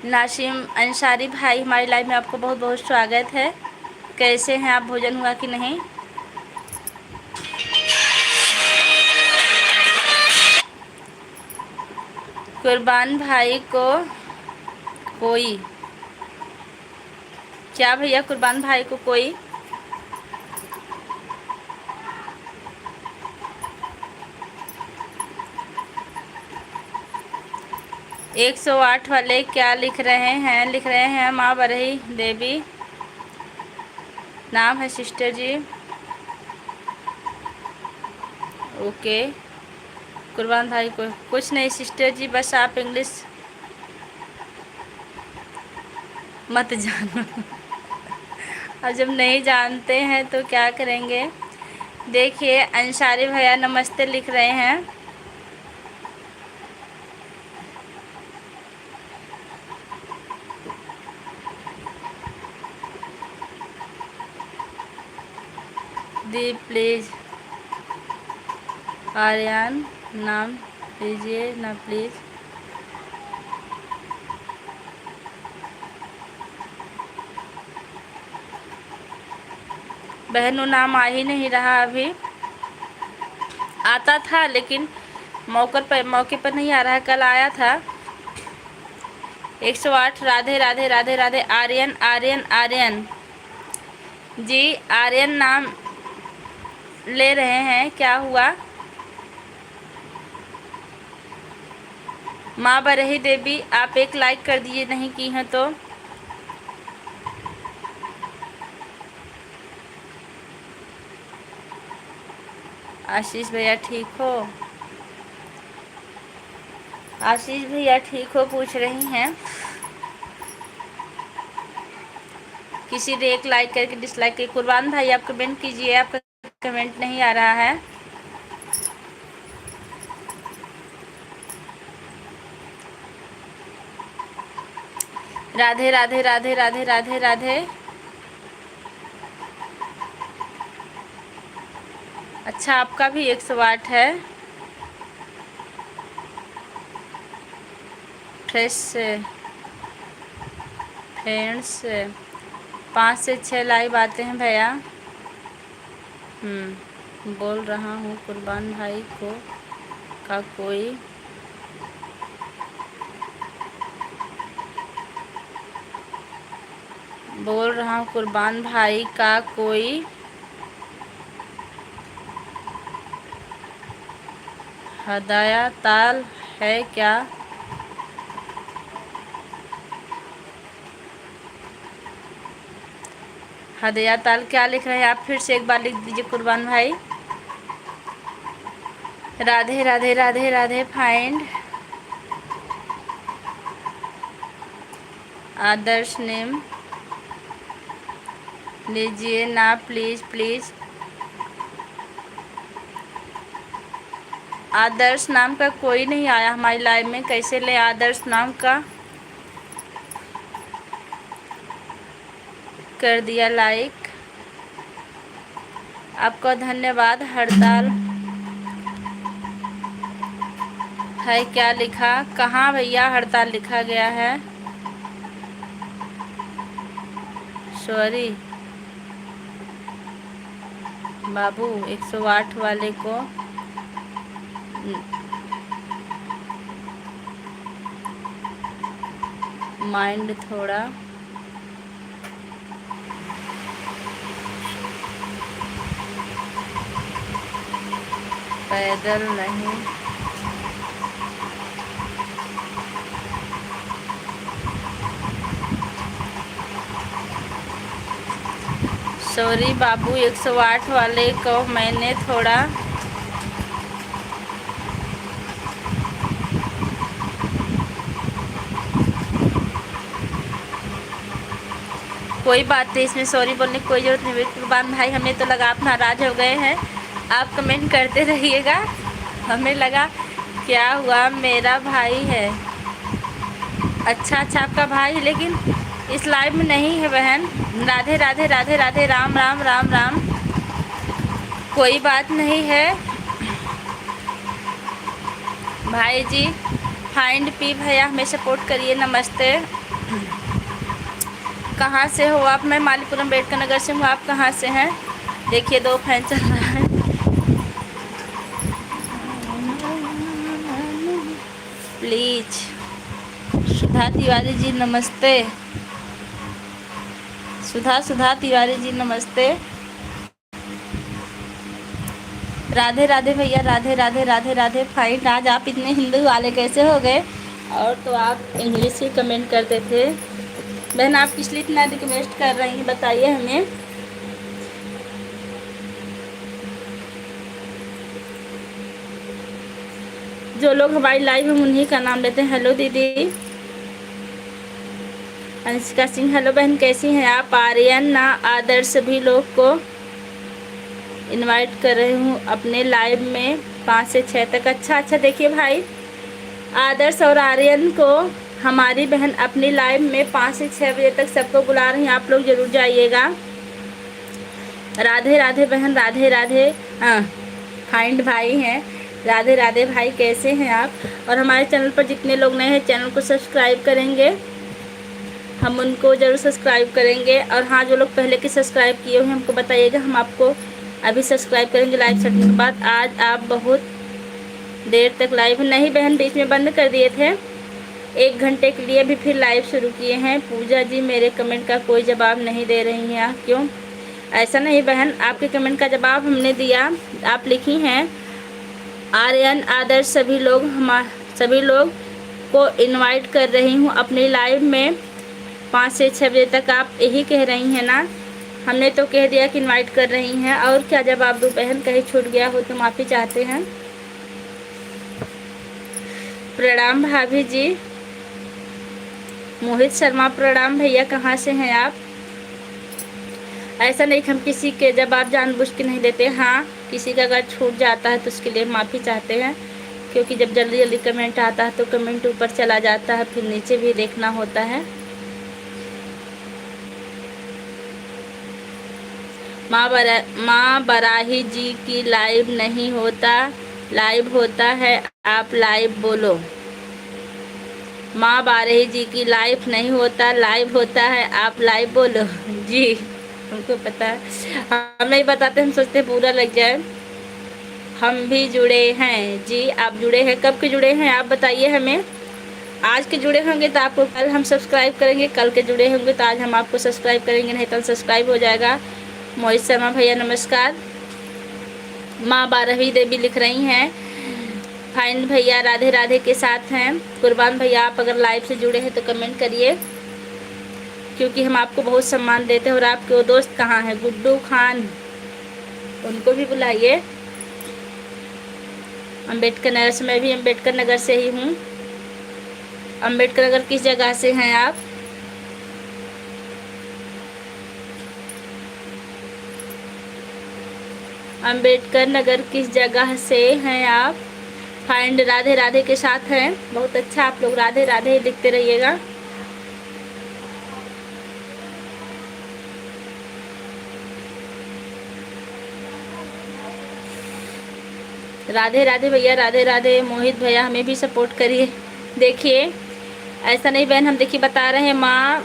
नासिम अंसारी भाई हमारी लाइव में आपको बहुत बहुत स्वागत है। कैसे हैं आप? भोजन हुआ कि नहीं? कुर्बान भाई को कोई क्या? भैया कुर्बान भाई को कोई 108 वाले क्या लिख रहे हैं? लिख रहे हैं माँ बरही देवी नाम है सिस्टर जी। ओके कुर्बान भाई को कुछ नहीं सिस्टर जी, बस आप इंग्लिश मत जानो। और जब नहीं जानते हैं तो क्या करेंगे? देखिए अंसारी भैया नमस्ते लिख रहे हैं। दी प्लीज़ आर्यन नाम लीजिए ना प्लीज़। बहनों नाम आ ही नहीं रहा अभी। आता था लेकिन मौके पर नहीं आ रहा है। कल आया था 108। राधे राधे राधे राधे। आर्यन आर्यन आर्यन जी आर्यन नाम ले रहे हैं, क्या हुआ? माँ बरही देवी आप एक लाइक कर दीजिए, नहीं की हैं तो। आशीष भैया ठीक हो? आशीष भैया ठीक हो पूछ रही हैं। किसी ने एक लाइक करके डिसलाइक की। कुर्बान भाई आप कमेंट कीजिए, आपका कमेंट नहीं आ रहा है। राधे राधे राधे राधे राधे राधे। अच्छा आपका भी 108 है। फ्रेंड्स 5 से 6 लाइव आते हैं भैया। बोल रहा हूँ कुर्बान भाई को का कोई बोल रहा हूँ कुर्बान भाई का कोई हदाया ताल है क्या? हदया ताल क्या लिख रहे हैं आप? फिर से एक बार लिख दीजिए कुर्बान भाई। राधे राधे राधे राधे। फाइंड आदर्श नेम लीजिए ना प्लीज़ प्लीज़। आदर्श नाम का कोई नहीं आया हमारी लाइव में, कैसे ले आदर्श नाम का? कर दिया लाइक, आपका धन्यवाद। हड़ताल है क्या लिखा? कहाँ भैया हड़ताल लिखा गया है? सॉरी बाबू 108 वाले को माइंड थोड़ा पैदल नहीं। सॉरी बाबू 108 वाले को मैंने थोड़ा कोई बात नहीं, इसमें सॉरी बोलने की कोई ज़रूरत नहीं। कुर्बान भाई हमें तो लगा आप नाराज़ हो गए हैं। आप कमेंट करते रहिएगा, हमें लगा क्या हुआ? मेरा भाई है। अच्छा अच्छा, आपका भाई है, लेकिन इस लाइव में नहीं है बहन। राधे राधे राधे राधे, राम राम राम राम। कोई बात नहीं है भाई जी। फाइंड पी भैया हमें सपोर्ट करिए। नमस्ते। कहाँ से हो आप? मैं मालीपुरम अम्बेडकर नगर से हूँ। आप कहाँ से हैं? देखिए 2 फैन चल रहा है। प्लीज। सुधा तिवारी जी नमस्ते। सुधा तिवारी जी नमस्ते। राधे राधे भैया, राधे राधे राधे राधे। फाइट, आज आप इतने हिंदू वाले कैसे हो गए? और तो आप इंग्लिश ही कमेंट करते थे। बहन आप किस लिए इतना रिक्वेस्ट कर रही हैं बताइए हमें। जो लोग हमारी लाइव हम उन्हीं का नाम लेते हैं। हेलो दीदी अनुष्का सिंह। हेलो बहन कैसी हैं आप? आर्यन ना आदर्श सभी लोग को इनवाइट कर रही हूँ अपने लाइव में 5 से 6 तक। अच्छा अच्छा, देखिए भाई आदर्श और आर्यन को हमारी बहन अपनी लाइव में 5 से 6 बजे तक सबको बुला रही हैं। आप लोग ज़रूर जाइएगा। राधे राधे बहन, राधे राधे। हाँ, फाइंड भाई हैं। राधे राधे भाई कैसे हैं आप? और हमारे चैनल पर जितने लोग नए हैं चैनल को सब्सक्राइब करेंगे, हम उनको ज़रूर सब्सक्राइब करेंगे। और हाँ, जो लोग पहले के सब्सक्राइब किए हुए हैं हमको बताइएगा, हम आपको अभी सब्सक्राइब करेंगे लाइव सेटिंग के बाद। आज आप बहुत देर तक लाइव नहीं बहन, बीच में बंद कर दिए थे। 1 घंटे के लिए भी फिर लाइव शुरू किए हैं। पूजा जी मेरे कमेंट का कोई जवाब नहीं दे रही हैं आप, क्यों? ऐसा नहीं बहन, आपके कमेंट का जवाब हमने दिया। आप लिखी हैं आर्यन आदर्श सभी लोग को इनवाइट कर रही हूँ अपनी लाइव में 5 से 6 बजे तक। आप यही कह रही हैं ना? हमने तो कह दिया कि इनवाइट कर रही हैं। और क्या जवाब दूँ बहन? कहीं छूट गया हो तो माफ़ी चाहते हैं। प्रणाम भाभी जी। मोहित शर्मा प्रणाम भैया। कहाँ से हैं आप? ऐसा नहीं कि हम किसी के जवाब जानबूझ के नहीं देते। हाँ, किसी का अगर छूट जाता है तो उसके लिए माफ़ी चाहते हैं, क्योंकि जब जल्दी जल्दी कमेंट आता है तो कमेंट ऊपर चला जाता है, फिर नीचे भी देखना होता है। माँ बराही जी की लाइव नहीं होता, लाइव होता है। आप लाइव बोलो। माँ बाराही जी की लाइव नहीं होता, लाइव होता है। आप लाइव बोलो। जी हमको पता है, हम नहीं बताते, हम सोचते पूरा लग जाए। हम भी जुड़े हैं जी। आप जुड़े हैं? कब के जुड़े हैं आप बताइए हमें। आज के जुड़े होंगे तो आपको कल हम सब्सक्राइब करेंगे, कल के जुड़े होंगे तो आज हम आपको सब्सक्राइब करेंगे, नहीं तो सब्सक्राइब हो जाएगा। मोहित शर्मा भैया नमस्कार। माँ बारहवीं देवी लिख रही हैं। फाइन भैया राधे राधे के साथ हैं। कुर्बान भैया आप अगर लाइव से जुड़े हैं तो कमेंट करिए, क्योंकि हम आपको बहुत सम्मान देते हैं। और आपके वो दोस्त कहाँ हैं? गुड्डू खान, उनको भी बुलाइए। अम्बेडकर नगर से, मैं भी अम्बेडकर नगर से ही हूँ। अम्बेडकर नगर किस जगह से हैं आप? अम्बेडकर नगर किस जगह से हैं आप? फाइंड राधे राधे के साथ हैं। बहुत अच्छा, आप लोग राधे राधे लिखते रहिएगा। राधे राधे भैया, राधे राधे। मोहित भैया हमें भी सपोर्ट करिए। देखिए ऐसा नहीं बहन, हम देखिए बता रहे हैं। माँ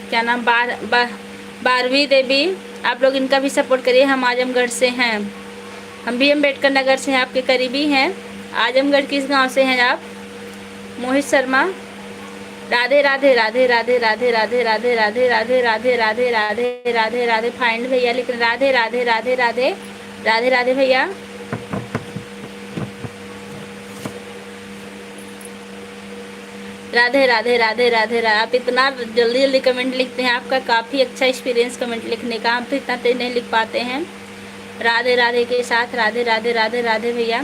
क्या नाम, बारहवीं देवी, आप लोग इनका भी सपोर्ट करिए। हम आजमगढ़ से हैं, हम भी अम्बेडकर नगर से हैं, आपके करीबी हैं। आजमगढ़ किस गांव से हैं आप? मोहित शर्मा। राधे राधे राधे राधे राधे राधे राधे राधे राधे राधे राधे राधे राधे राधे। फाइंड भैया लिख रहे राधे राधे राधे राधे राधे राधे भैया। राधे राधे राधे राधे राधे। आप इतना जल्दी जल्दी कमेंट लिखते हैं, आपका काफ़ी अच्छा एक्सपीरियंस कमेंट लिखने का। हम तो इतना तेज नहीं लिख पाते हैं। राधे राधे के साथ राधे राधे राधे राधे भैया।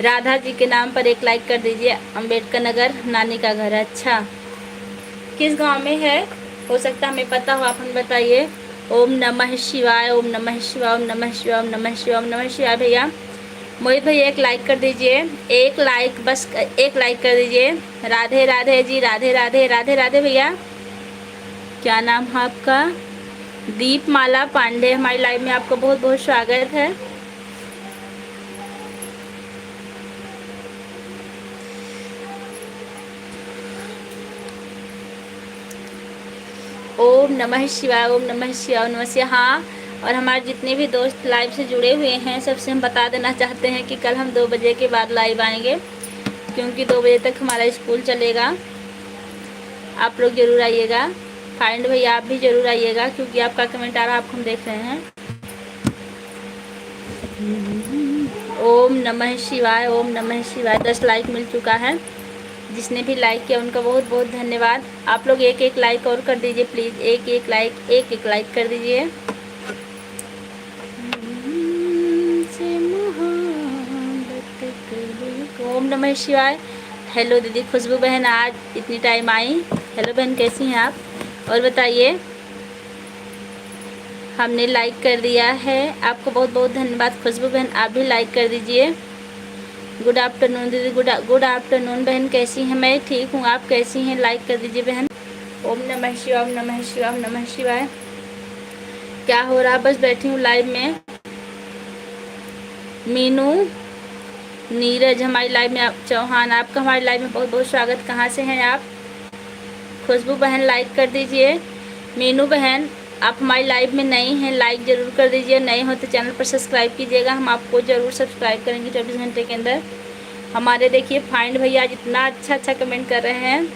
राधा जी के नाम पर एक लाइक कर दीजिए। अम्बेडकर नगर नानी का घर है। अच्छा, किस गांव में है? हो सकता हमें पता हो, आप हमें बताइए। ओम नमः शिवाय, ओम नमः शिवाय, ओम नमः शिवाय, ओम नमः शिवाय, ओम नमः शिवाय भैया। मोहित भाई एक लाइक कर दीजिए, एक लाइक, बस एक लाइक कर दीजिए। राधे राधे जी, राधे राधे, राधे राधे भैया। क्या नाम है आपका? दीपमाला पांडे। हमारी लाइव में आपका बहुत बहुत स्वागत है। ओम नमः शिवाय, ओम नमः शिवाय, ओम नमः शिवाय। हाँ, और हमारे जितने भी दोस्त लाइव से जुड़े हुए हैं सबसे हम बता देना चाहते हैं कि कल हम 2 बजे के बाद लाइव आएंगे, क्योंकि 2 बजे तक हमारा स्कूल चलेगा। आप लोग ज़रूर आइएगा। फाइंड भैया आप भी ज़रूर आइएगा, क्योंकि आपका कमेंट आ रहा है, आपको हम देख रहे हैं। ओम नमः शिवाय, ओम नमः शिवाय। 10 लाइक मिल चुका है। जिसने भी लाइक किया उनका बहुत बहुत धन्यवाद। आप लोग एक एक लाइक और कर दीजिए प्लीज़, एक एक लाइक कर दीजिए। ओम नमः शिवाय। हेलो दीदी खुशबू बहन, आज इतनी टाइम आई। हेलो बहन, कैसी हैं आप? और बताइए। हमने लाइक कर दिया है, आपको बहुत बहुत धन्यवाद। खुशबू बहन आप भी लाइक कर दीजिए। गुड आफ्टरनून दीदी, गुड आफ्टरनून बहन, कैसी हैं? मैं ठीक हूँ, आप कैसी हैं? लाइक कर दीजिए बहन। ओम नमः शिवाय, ओम नमः शिवाय, ओम नमः शिवाय। क्या हो रहा? बस बैठी हूँ लाइव में। मीनू, नीरज हमारी लाइव में, चौहान आपका हमारी लाइव में बहुत बहुत स्वागत। कहाँ से हैं आप? खुशबू बहन लाइक कर दीजिए। मीनू बहन आप हमारी लाइव में नई हैं, लाइक ज़रूर कर दीजिए। नए हो तो चैनल पर सब्सक्राइब कीजिएगा, हम आपको ज़रूर सब्सक्राइब करेंगे 24 घंटे के अंदर। हमारे देखिए फाइंड भैया आज इतना अच्छा कमेंट कर रहे हैं।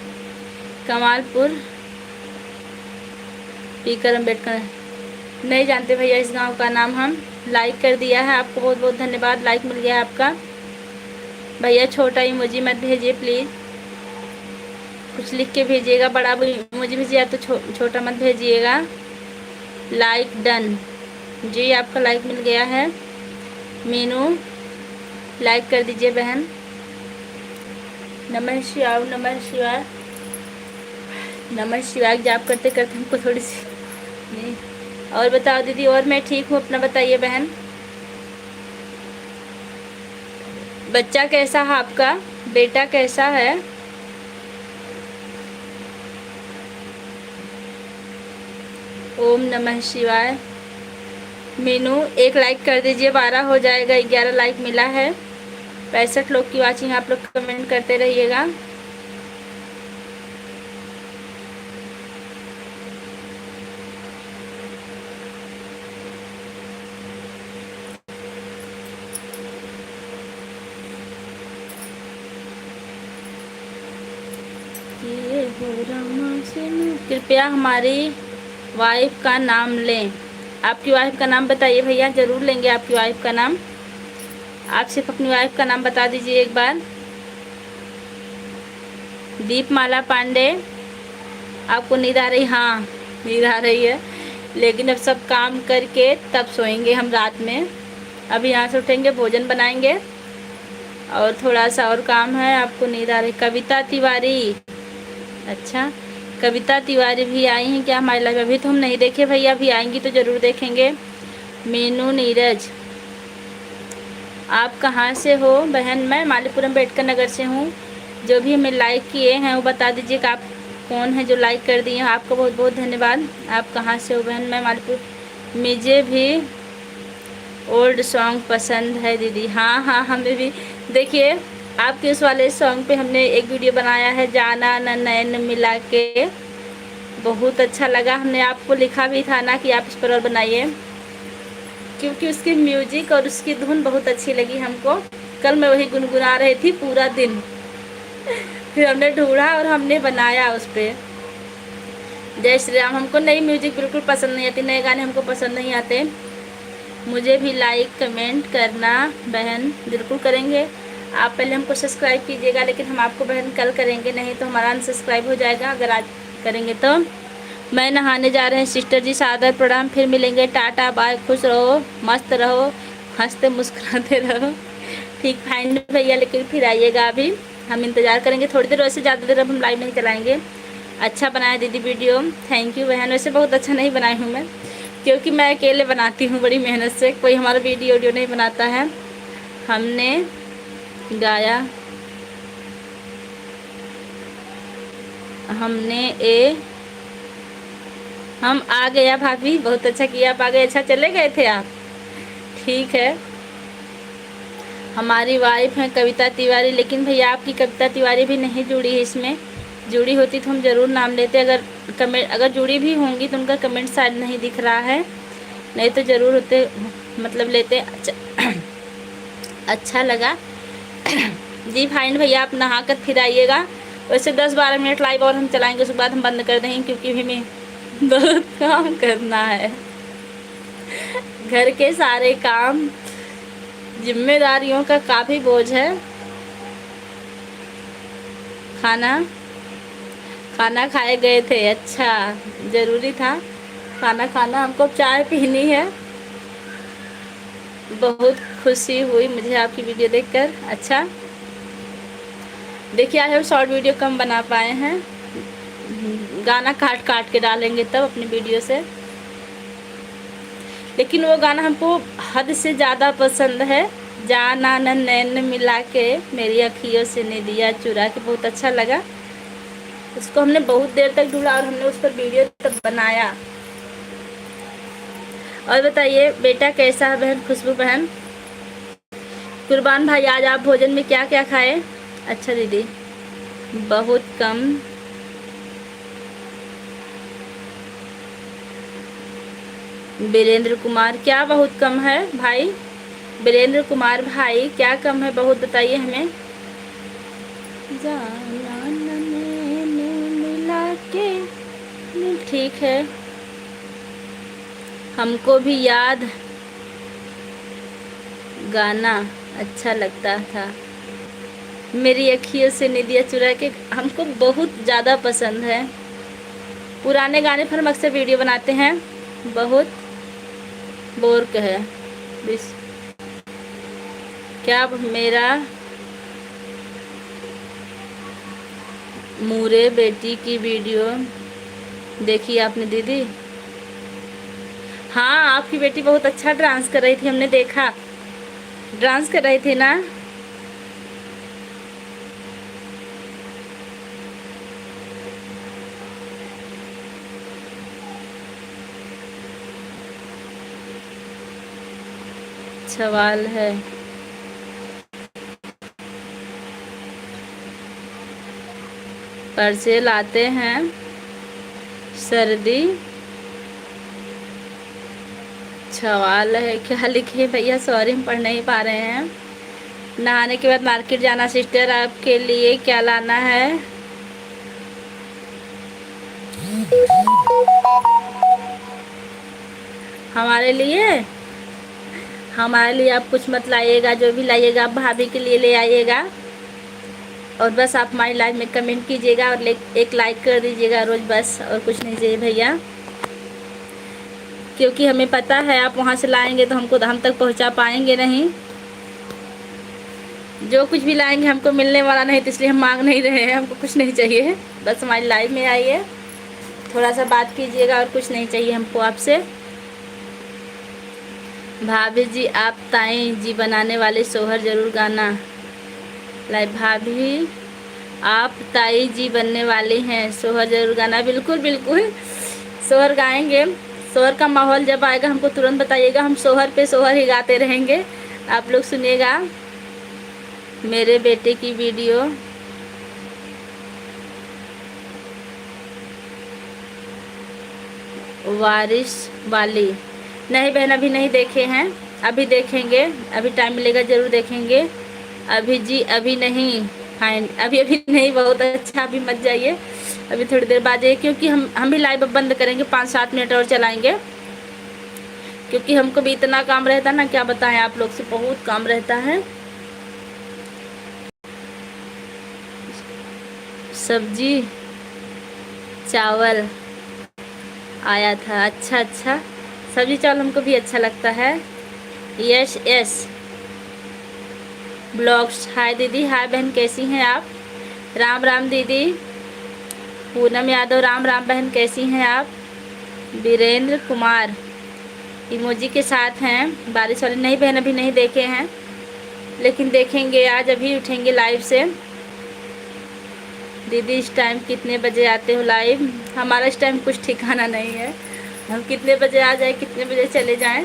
कमालपुर पीकर अम्बेडकर, नहीं जानते भैया इस गांव का नाम। हम लाइक कर दिया है, आपको बहुत बहुत धन्यवाद। लाइक मिल गया है आपका। भैया छोटा इमोजी मत भेजिए प्लीज़, कुछ लिख के भेजिएगा। बड़ा इमोजी भेजिए तो छोटा मत भेजिएगा। लाइक डन जी, आपका लाइक मिल गया है। मीनू लाइक कर दीजिए बहन। नमः शिवाय, नमः शिवाय, नमः शिवाय। जाप करते करते हमको थोड़ी सी नहीं। और बताओ दीदी, और मैं ठीक हूँ, अपना बताइए बहन। बच्चा कैसा है आपका? बेटा कैसा है? ओम नमः शिवाय। मीनू एक लाइक कर दीजिए, 12 हो जाएगा। 11 लाइक मिला है। 65 लोग की वाचिंग। आप लोग कमेंट करते रहिएगा। कृपया हमारी वाइफ का नाम लें। आपकी वाइफ का नाम बताइए भैया, ज़रूर लेंगे आपकी वाइफ का नाम। आप सिर्फ अपनी वाइफ का नाम बता दीजिए एक बार। दीपमाला पांडे, आपको नींद आ रही? हाँ नींद आ रही है, लेकिन अब सब काम करके तब सोएंगे हम रात में। अभी यहाँ से उठेंगे, भोजन बनाएंगे और थोड़ा सा और काम है। आपको नींद आ रही? कविता तिवारी, अच्छा कविता तिवारी भी आई हैं क्या हमारे लाइफ? अभी तो हम नहीं देखे भैया, अभी आएंगी तो ज़रूर देखेंगे। मीनू, नीरज आप कहाँ से हो बहन? मैं मालीपुरम अम्बेडकर नगर से हूँ। जो भी हमें लाइक किए हैं वो बता दीजिए कि आप कौन है जो लाइक कर दिए हैं। आपको बहुत बहुत धन्यवाद। आप कहाँ से हो बहन? मैं मालीपुर। मुझे भी ओल्ड सॉन्ग पसंद है दीदी। हाँ हाँ, हमें भी। देखिए आपके उस वाले सॉन्ग पे हमने एक वीडियो बनाया है, जाना न नैन मिला के, बहुत अच्छा लगा। हमने आपको लिखा भी था ना कि आप इस पर और बनाइए, क्योंकि उसकी म्यूजिक और उसकी धुन बहुत अच्छी लगी हमको। कल मैं वही गुनगुना रही थी पूरा दिन। फिर हमने ढूंढा और हमने बनाया उस पर। जय श्री राम। हमको नई म्यूजिक बिल्कुल पसंद नहीं आती, नए गाने हमको पसंद नहीं आते। मुझे भी लाइक कमेंट करना बहन, बिल्कुल करेंगे। आप पहले हमको सब्सक्राइब कीजिएगा, लेकिन हम आपको बहन कल करेंगे, नहीं तो हमारा अनसब्सक्राइब हो जाएगा अगर आज करेंगे तो। मैं नहाने जा रहे हैं सिस्टर जी, सादर प्रणाम। फिर मिलेंगे, टाटा बाय। खुश रहो, मस्त रहो, हंसते मुस्कुराते रहो। ठीक फाइंड भैया, लेकिन फिर आइएगा। अभी हम इंतज़ार करेंगे थोड़ी देर, वैसे ज़्यादा देर अब हम लाइव नहीं चलाएँगे। अच्छा बनाया दीदी वीडियो, थैंक यू बहन। वैसे बहुत अच्छा नहीं बनाई हूँ मैं, क्योंकि मैं अकेले बनाती हूँ बड़ी मेहनत से, कोई हमारा वीडियो नहीं बनाता है। हमने गाया, हमने हम आ गया भाभी, बहुत अच्छा किया, आप आ गए। अच्छा चले गए थे आप, ठीक है। हमारी वाइफ है कविता तिवारी, लेकिन भैया आपकी कविता तिवारी भी नहीं जुड़ी है इसमें। जुड़ी होती तो हम ज़रूर नाम लेते। अगर जुड़ी भी होंगी तो उनका कमेंट शायद नहीं दिख रहा है, नहीं तो ज़रूर होते, मतलब लेते। अच्छा लगा जी फाइन भैया, आप नहा कर फिर आइएगा। वैसे 10-12 मिनट लाइव और हम चलाएंगे, उसके बाद हम बंद कर देंगे, क्योंकि भी मैं बहुत काम करना है। घर के सारे काम, जिम्मेदारियों का काफ़ी बोझ है। खाना खाए गए थे, अच्छा ज़रूरी था खाना खाना। हमको चाय पीनी है। बहुत खुशी हुई मुझे आपकी वीडियो देखकर। अच्छा देखिए, आज हम शॉर्ट वीडियो कम बना पाए हैं, गाना काट काट के डालेंगे तब अपनी वीडियो से। लेकिन वो गाना हमको हद से ज़्यादा पसंद है, जाना न नैन मिला के मेरी अखियों से निदिया चुरा के, बहुत अच्छा लगा। उसको हमने बहुत देर तक ढूंढा और हमने उस पर वीडियो तक बनाया। और बताइए बेटा कैसा है बहन खुशबू बहन? कुर्बान भाई, आज आप भोजन में क्या क्या खाए? अच्छा दीदी, बहुत कम। वीरेंद्र कुमार, क्या बहुत कम है भाई? वीरेंद्र कुमार भाई, क्या कम है बहुत बताइए हमें। जाना मैंने मिला के, ठीक है। हमको भी याद गाना अच्छा लगता था, मेरी अखियों से निदिया चुरा के, हमको बहुत ज़्यादा पसंद है। पुराने गाने पर हम अक्सर वीडियो बनाते हैं। बहुत बोर है क्या मेरा मूरे बेटी की वीडियो देखी आपने दीदी? हाँ, आपकी बेटी बहुत अच्छा डांस कर रही थी, हमने देखा, डांस कर रही थी ना। सवाल है, पर्चे लाते हैं सर्दी, सवाल है क्या लिखे भैया? सॉरी हम पढ़ नहीं पा रहे हैं। नहाने के बाद मार्केट जाना सिस्टर, आपके लिए क्या लाना है? हमारे लिए आप कुछ मत लाइएगा, जो भी लाइएगा आप भाभी के लिए ले आइएगा। और बस आप हमारी लाइव में कमेंट कीजिएगा और एक लाइक कर दीजिएगा रोज़, बस और कुछ नहीं चाहिए भैया। क्योंकि हमें पता है आप वहाँ से लाएंगे तो हम तक पहुँचा पाएंगे नहीं। जो कुछ भी लाएंगे हमको मिलने वाला नहीं, तो इसलिए हम मांग नहीं रहे हैं, हमको कुछ नहीं चाहिए। बस हमारी लाइव में आइए, थोड़ा सा बात कीजिएगा और कुछ नहीं चाहिए हमको आपसे। भाभी जी, आप ताई जी बनाने वाले सोहर ज़रूर गाना। लाइव भाभी, आप ताई जी बनने वाले हैं, सोहर ज़रूर गाना। बिल्कुल बिल्कुल सोहर गाएंगे। सोहर का माहौल जब आएगा हमको तुरंत बताइएगा, हम सोहर पे सोहर ही गाते रहेंगे, आप लोग सुनिएगा। मेरे बेटे की वीडियो वारिस वाली नहीं बहन, अभी नहीं देखे हैं, अभी देखेंगे, अभी टाइम मिलेगा ज़रूर देखेंगे। अभी जी अभी नहीं, फाइन, अभी नहीं, बहुत अच्छा, अभी मत जाइए, अभी थोड़ी देर बाद जाइए, क्योंकि हम भी लाइव बंद करेंगे, 5-7 मिनट और चलाएंगे, क्योंकि हमको भी इतना काम रहता है ना, क्या बताएं आप लोग से, बहुत काम रहता है। सब्जी चावल आया था, अच्छा सब्जी चावल हमको भी अच्छा लगता है। यस ब्लॉग्स, हाय दीदी, हाय बहन, कैसी हैं आप? राम राम दीदी। पूनम यादव, राम राम बहन, कैसी हैं आप? वीरेंद्र कुमार इमोजी के साथ हैं, बारिश वाले नहीं बहन, अभी नहीं देखे हैं, लेकिन देखेंगे आज, अभी उठेंगे लाइव से। दीदी इस टाइम कितने बजे आते हो लाइव? हमारा इस टाइम कुछ ठिकाना नहीं है, हम कितने बजे आ जाए कितने बजे चले जाएं।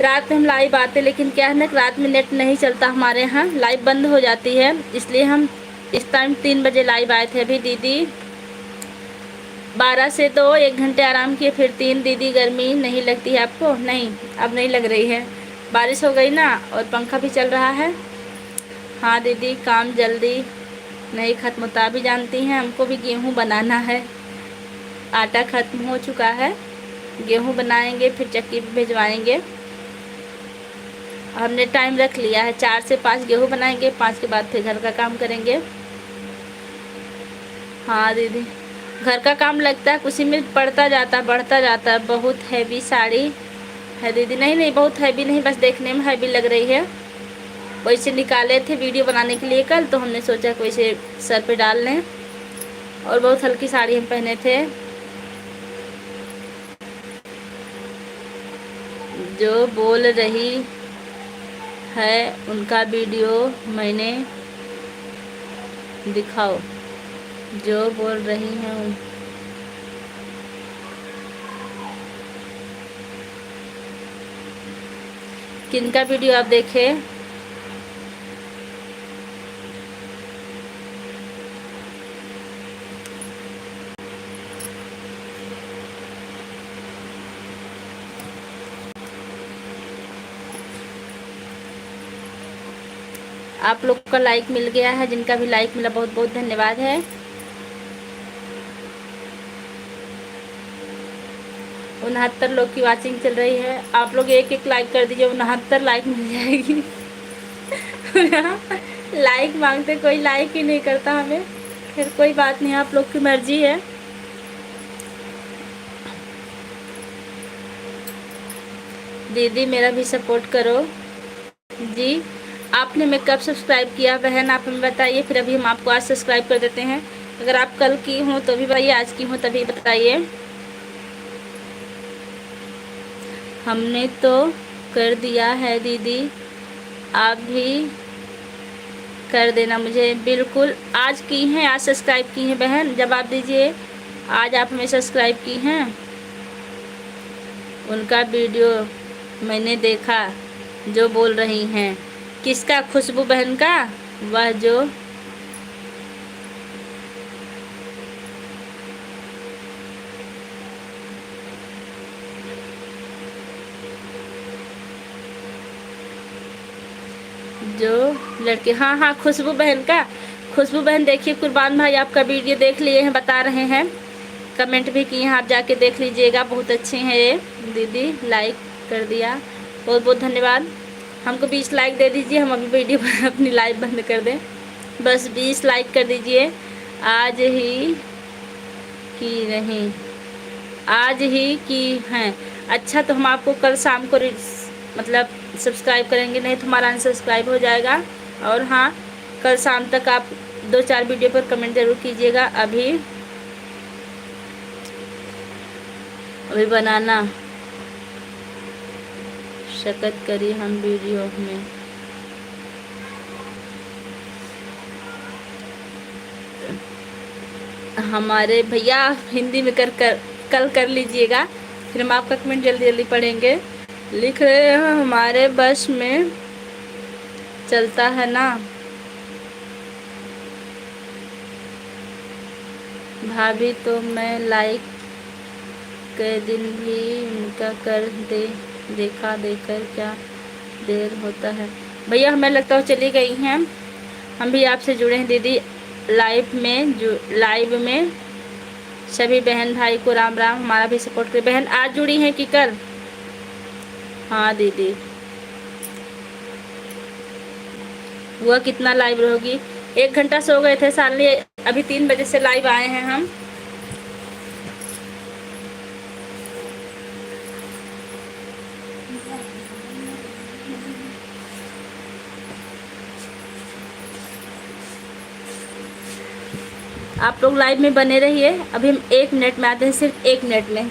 रात में हम लाइव आते, लेकिन क्या है ना, रात में नेट नहीं चलता हमारे यहाँ, लाइव बंद हो जाती है, इसलिए हम इस टाइम 3 बजे लाइव आए थे। अभी दीदी 12 से तो 1 घंटे आराम किए, फिर 3। दीदी गर्मी नहीं लगती है आपको? नहीं, अब नहीं लग रही है, बारिश हो गई ना और पंखा भी चल रहा है। हाँ दीदी, काम जल्दी नहीं ख़त्म होता, भी जानती हैं हमको भी गेहूँ बनाना है, आटा ख़त्म हो चुका है, गेहूँ बनाएंगे फिर चक्की पे भिजवाएंगे। हमने टाइम रख लिया है, 4 से 5 गेहूँ बनाएंगे, 5 के बाद फिर घर का काम करेंगे। हाँ दीदी, घर का काम लगता है उसी में पड़ता जाता है, बढ़ता जाता है। बहुत हैवी साड़ी है दीदी? नहीं नहीं, बहुत हैवी नहीं, बस देखने में हैवी लग रही है। वैसे निकाले थे वीडियो बनाने के लिए कल, तो हमने सोचा कि वैसे सर पे डाल लें। और बहुत हल्की साड़ी हम पहने थे। जो बोल रही है उनका वीडियो मैंने दिखाओ, जो बोल रही हैं उन किनका वीडियो आप देखे? आप लोग का लाइक मिल गया है, जिनका भी लाइक मिला बहुत बहुत धन्यवाद है। उनहत्तर लोग की वाचिंग चल रही है, आप लोग एक एक लाइक कर दीजिए, 69 लाइक मिल जाएगी। लाइक मांगते, कोई लाइक ही नहीं करता हमें। फिर कोई बात नहीं, आप लोग की मर्जी है। दीदी मेरा भी सपोर्ट करो। जी, आपने मैं कब सब्सक्राइब किया बहन, आप हमें बताइए, फिर अभी हम आपको आज सब्सक्राइब कर देते हैं। अगर आप कल की हो तो भी बताइए, आज की हो तभी बताइए। हमने तो कर दिया है दीदी, आप भी कर देना मुझे। बिल्कुल, आज की हैं, आज सब्सक्राइब की हैं बहन, जवाब दीजिए। आज आप हमें सब्सक्राइब की हैं। उनका वीडियो मैंने देखा, जो बोल रही हैं। किसका? खुशबू बहन का। वह जो लड़के, हाँ हाँ, खुशबू बहन का। खुशबू बहन देखिए, कुर्बान भाई आपका वीडियो देख लिए हैं, बता रहे हैं, कमेंट भी किए हैं, आप जाके देख लीजिएगा, बहुत अच्छे हैं ये। दीदी लाइक कर दिया, बहुत बहुत धन्यवाद। हमको 20 लाइक दे दीजिए, हम अभी वीडियो अपनी लाइव बंद कर दें। बस 20 लाइक कर दीजिए। आज ही की नहीं, आज ही की हैं। अच्छा, तो हम आपको कल शाम को मतलब सब्सक्राइब करेंगे, नहीं तो हमारा अनसब्सक्राइब हो जाएगा। और हाँ, कल शाम तक आप 2-4 वीडियो पर कमेंट ज़रूर कीजिएगा। अभी बनाना शकत करी हम वीडियो में। हमारे भैया हिंदी में कल कर लीजिएगा, फिर हम आपका कमेंट जल्दी जल्दी पढ़ेंगे। लिख रहे हैं हमारे बस में चलता है ना भाभी, तो मैं लाइक के दिन भी उनका कर देखा देकर क्या देर होता है। भैया हमें लगता है चली गई हैं, हम भी आपसे जुड़े हैं दीदी लाइव में। सभी बहन भाई को राम राम, हमारा भी सपोर्ट करें। बहन आज जुड़ी हैं कि कल? हाँ दीदी, हुआ कितना लाइव रहोगी? 1 घंटा सो गए थे साली, अभी 3 बजे से लाइव आए हैं हम। आप लोग लाइव में बने रहिए, अभी हम 1 मिनट में आते हैं, सिर्फ 1 मिनट में।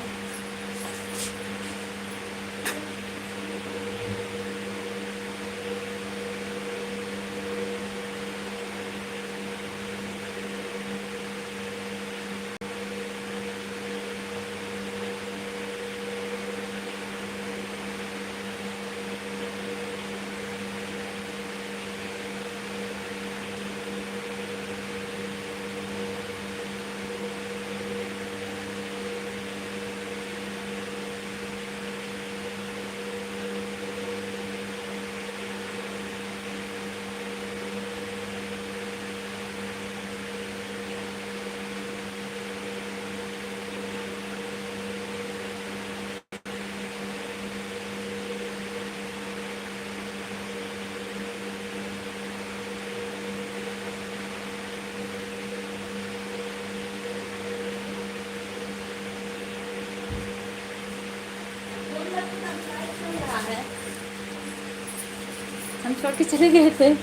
हम छोड़ के चले गए थे।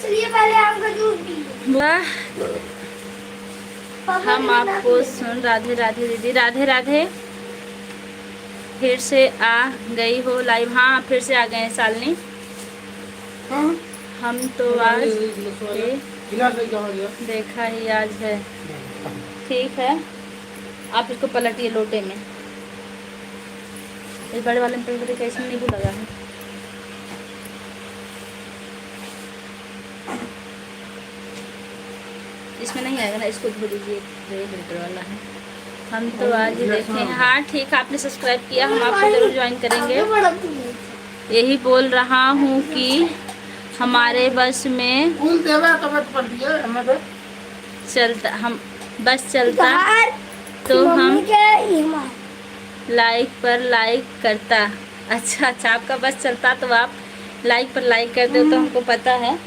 चलिए पहले आम का जूस पी।
वाह, हम आपको सुन। राधे राधे दीदी, राधे राधे। फिर से आ गई हो लाइव? हाँ, फिर से आ गए हैं शालिनी। हम तो आज देखा ही आज है। ठीक है, आप इसको पलटिए लोटे में। इस बड़े वाले में पलट के इसमें नींबू लगा है। इसमें नहीं आएगा ना, इसको धो लीजिए। 1 लीटर वाला है। हम तो आज ही देखे हैं। हाँ ठीक, आपने सब्सक्राइब किया, हम आपको जरूर ज्वाइन करेंगे। यही बोल रहा हूँ कि हमारे बस में चलता, हम बस चलता तो हम लाइक पर लाइक करता। अच्छा अच्छा, आपका बस चलता तो आप लाइक पर लाइक करते हो, तो हमको पता है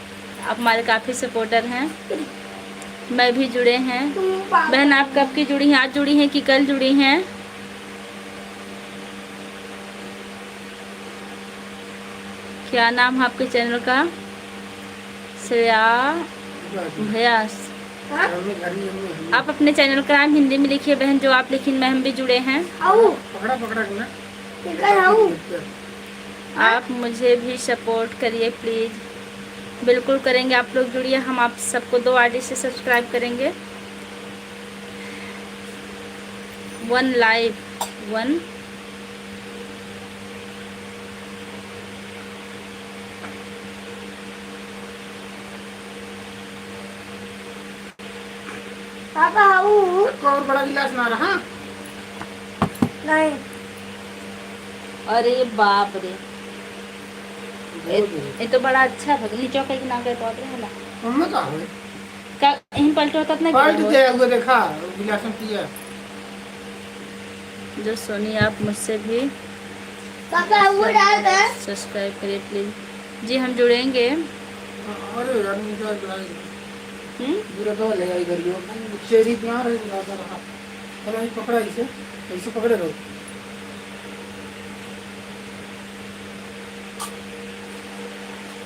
आप हमारे काफ़ी सपोर्टर हैं। मैं भी जुड़े हैं। बहन आप कब की जुड़ी हैं? आज जुड़ी हैं कि कल जुड़ी हैं? क्या नाम है आपके चैनल का? श्रेया भयास। आप अपने चैनल का नाम हिंदी में लिखिए बहन, जो आप लिखी मैं हम भी जुड़े हैं। आप मुझे भी सपोर्ट करिए प्लीज़। बिल्कुल करेंगे, आप लोग जुड़िए। हम आप सबको 2 आईडी से सब्सक्राइब करेंगे। 1 लाइव 1।
पापा
और बड़ा गिलास ना रहा।
नहीं।
अरे बाप रे, ये तो बड़ा अच्छा भगनी चौका की नाम का पौधे है ना।
हमने कहा है
का इन पलटो होता ना
पलट गया वो, देखा गिलास में पिया।
जो सोनी, आप मुझसे भी
पापा वो डाल दे।
सब्सक्राइब करिए प्लीज। जी हम जुड़ेंगे।
अरे यार मुझे बुरा तो लगेगा इधर जो चेरी पे आ रहा है। अरे पकड़ा इसे, ऐसे पकड़े रहो।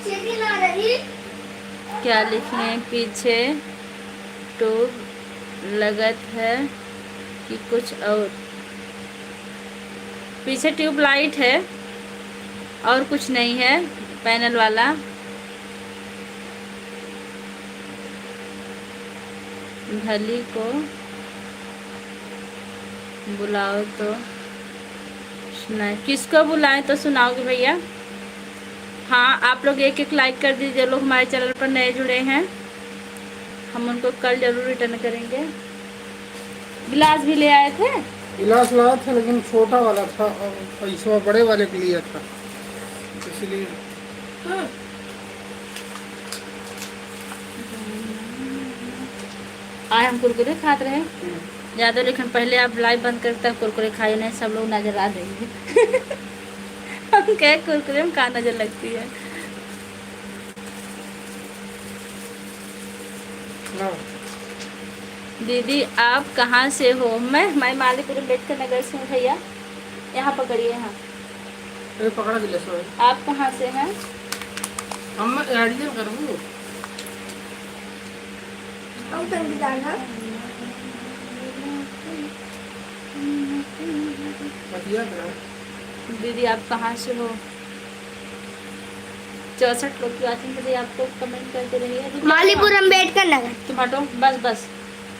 चेरी ना रही।
क्या लिखें पीछे? ट्यूब लगत है कि कुछ और? पीछे ट्यूब लाइट है और कुछ नहीं है, पैनल वाला। भली को बुलाओ तो सुनाए। किसको बुलाएं तो सुनाओगे भैया? हाँ, आप लोग 1-1 लाइक कर दीजिए। लोग हमारे चैनल पर नए जुड़े हैं, हम उनको कल जरूर रिटर्न करेंगे। गिलास भी ले आए थे।
गिलास लाया था लेकिन छोटा वाला था और पैसा बड़े वाले के लिए था, इसलिए।
आज हम कुरकुरे खाते रहे ज़्यादा, लेकिन पहले आप लाइव बंद करते हैं कुरकुरे खाए नहीं, सब लोग नजर आ देंगे। हम क्या कुरकुरे में कहाँ नजर लगती है। दीदी आप कहाँ से हो? मैं मालीपुर अम्बेडकर नगर से हूँ भैया। यहाँ पकड़िए, यहाँ
पकड़ा गिलास।
आप कहाँ से हैं?
हम एडिशन करूँ
दीदी आप कहाँ से हो? 64 लोग की वाचिंग के लिए आपको कमेंट करते रहिए।
मालीपुर अम्बेडकर नगर।
तुम हटो, बस बस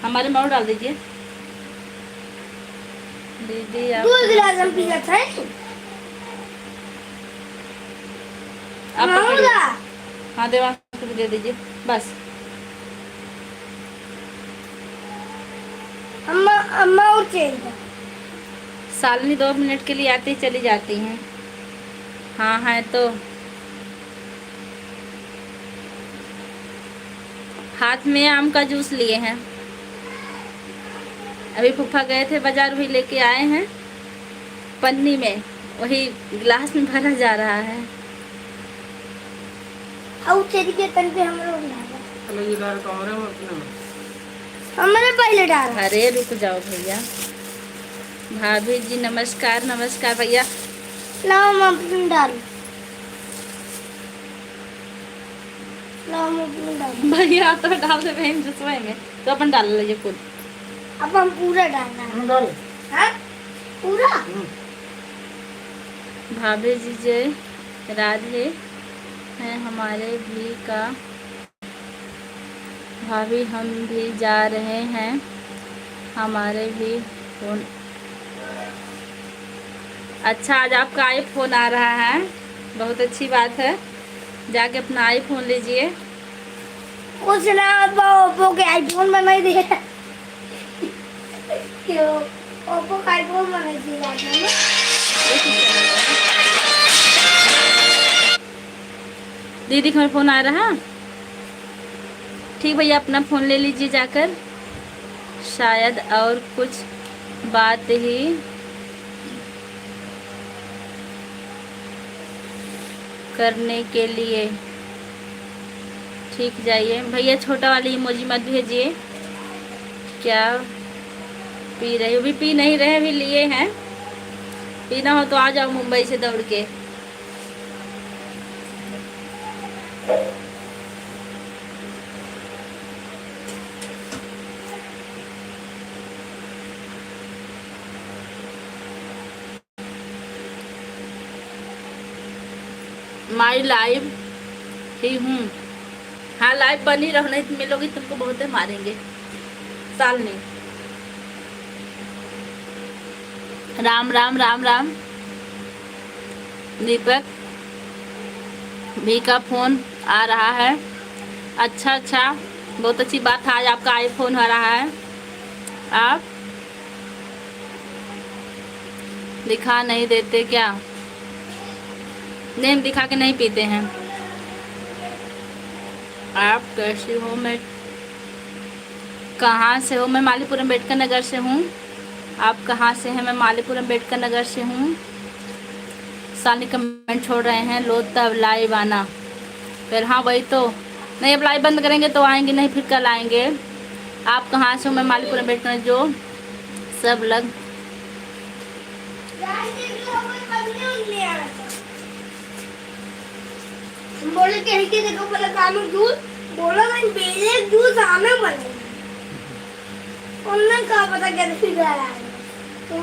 हमारे माओ डाल दीजिए। दीदी आप
2 गिलास हम पी था।
आप पकड़िए। हाँ देवांश को भी दे दीजिए बस।
अम्मा और चाहिए।
शालिनी 2 मिनट के लिए आती चली जाती हैं। हाँ है तो हाथ में आम का जूस लिए हैं। अभी फूफा गए थे बाजार, वही लेके आए हैं पन्नी में, वही गिलास में भरा जा रहा है।
चेरी के तन पे हम लोग हमारे पहले डाल।
अरे रुक जाओ भैया। भाभी जी नमस्कार। नमस्कार भैया।
लाओ मैं अपनी डाल। लाओ मैं अपनी डाल।
भैया तो डाल दे बहन जसवाई में, तो अपन डाल लीजिए खुद।
अब हम पूरा डालना है।
डाल।
हाँ? पूरा?
भाभी जी जय राधे हैं हमारे भी का। भाभी हम भी जा रहे हैं, हमारे भी फोन। अच्छा, आज आपका आईफोन आ रहा है, बहुत अच्छी बात है। जाके अपना आईफोन लीजिए।
कुछ ना ओप्पो के आईफोन बनाई दे। क्यों? ओप्पो का आईफोन बनाई थी ना।
दीदी का फ़ोन आ रहा है। ठीक भैया, अपना फ़ोन ले लीजिए जाकर। शायद और कुछ बात ही करने के लिए। ठीक जाइए भैया, छोटा वाली इमोजी मत भेजिए। क्या पी रहे हो? भी पी नहीं रहे, भी लिए हैं। पीना हो तो आ जाओ मुंबई से दौड़ के। माई लाइव ही हूँ। हाँ, लाइव बनी रहो, नहीं तो मिलोगी तुमको बहुत मारेंगे साल में। राम राम राम राम। दीपक भी का फोन आ रहा है। अच्छा अच्छा, बहुत अच्छी बात है। आज आपका आईफोन आ रहा है। आप दिखा नहीं देते क्या? नहीं, हम दिखा के नहीं पीते हैं। आप कैसी हो? मैं कहाँ से हो? मैं मालीपुरम अम्बेडकर नगर से हूँ। आप कहाँ से हैं? मैं मालीपुरम अम्बेडकर नगर से हूँ। सानी कमेंट छोड़ रहे हैं, लो तब लाइव आना। फिर हाँ वही तो, नहीं अब लाइव बंद करेंगे तो आएंगे नहीं, फिर कल आएंगे। आप कहाँ से हो? मैं मालीपुरम अम्बेडकर, जो सब लग
बोले कहीं के देखो पहले काम दूध बोला मैं बेले दूध आमे बने उन्होंने कहा पता कैसे जा रहा है तो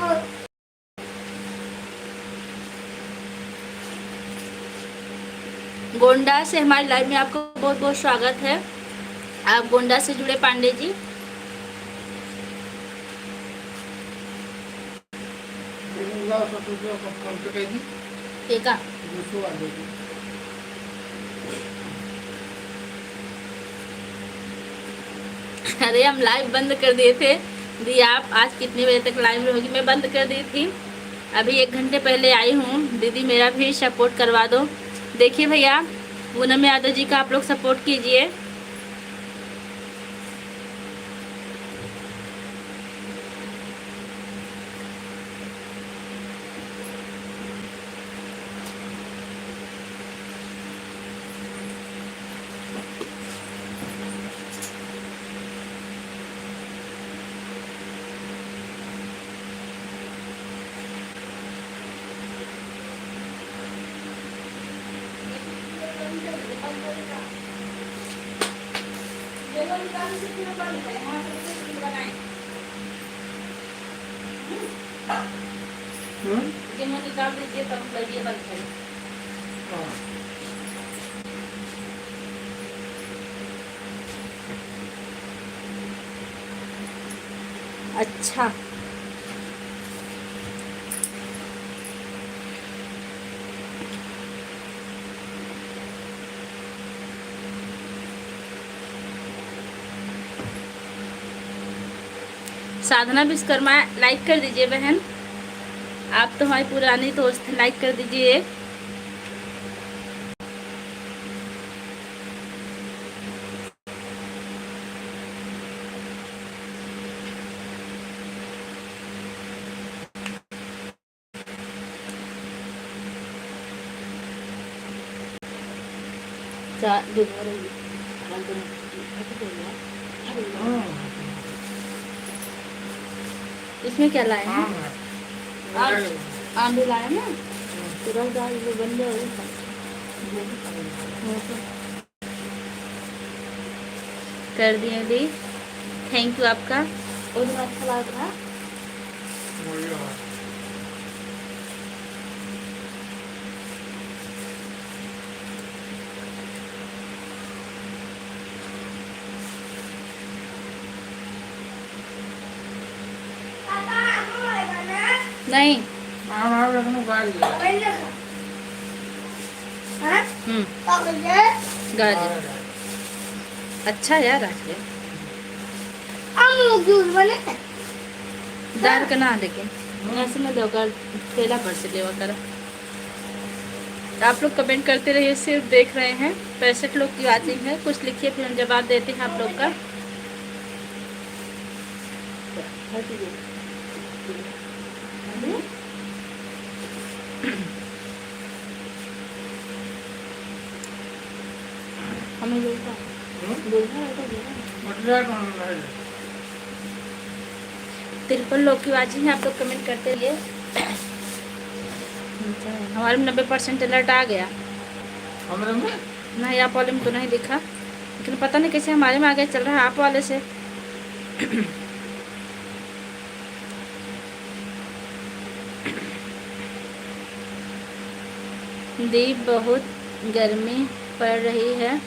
गोंडा से हमारी लाइव में आपका बहुत बहुत स्वागत है। आप गोंडा से जुड़े पांडे जी। ठीक है, अरे हम लाइव बंद कर दिए थे दी। आप आज कितने बजे तक लाइव रहोगी? मैं बंद कर दी थी, अभी 1 घंटे पहले आई हूँ। दीदी मेरा भी सपोर्ट करवा दो। देखिए भैया, पूनम यादव जी का आप लोग सपोर्ट कीजिए। निकाल दीजिए तब लगिए बंद करें। अच्छा, साधना विश्वकर्मा लाइक कर दीजिए बहन, आप तो हमारी पुरानी दोस्त, लाइक कर दीजिए। इसमें क्या लाए हैं? आम भी लाए ना। पूरा दाल जो बन जाएगा। कर दिए दी, थैंक यू आपका। और दिन अच्छा लगा था।
पापा आपको आएगा ना
नहीं।
हाँ रखना गाड़ी है।
अपन देखो हाँ पापा ये
गाजर अच्छा है यार। आज
हम जूस बने
दाल का ना लेके ऐसे में दोगा ठेला पर से लेवा करा। आप लोग कमेंट करते रहिए, सिर्फ देख रहे हैं। 65 लोग की वाचिंग है, कुछ लिखिए फिर हम जवाब देते हैं आप लोग का। हमें
मटरा कौन है?
53 लोग की वाचिंग है, आप लोग कमेंट करते रहिए। हमारे में 90% अलर्ट आ गया।
हमारे में
नहीं आप वाले में तो नहीं दिखा, लेकिन पता नहीं कैसे हमारे में आगे चल रहा है आप वाले से। दी बहुत गर्मी पड़ रही है।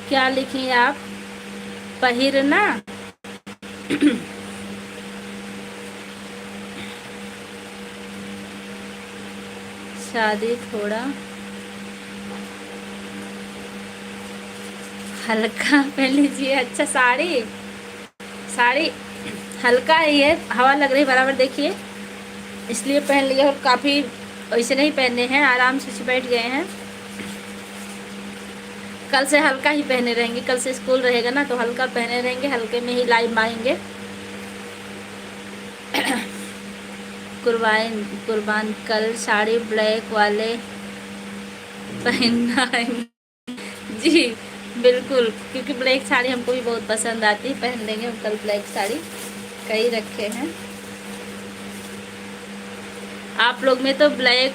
क्या लिखें आप? पहिरना। शादी थोड़ा हल्का पहन लीजिए। अच्छा साड़ी हल्का ही है, हवा लग रही बराबर, देखिए इसलिए पहन लिया। और काफ़ी वैसे नहीं पहने हैं, आराम से बैठ गए हैं। कल से हल्का ही पहने रहेंगे, कल से स्कूल रहेगा ना तो हल्का पहने रहेंगे, हल्के में ही लाइव आएंगे। कुर्बान कल साड़ी ब्लैक वाले पहनना है। जी बिल्कुल, क्योंकि ब्लैक साड़ी हमको भी बहुत पसंद आती है, पहन लेंगे हम कल ब्लैक साड़ी। कई रखे हैं आप लोग में तो ब्लैक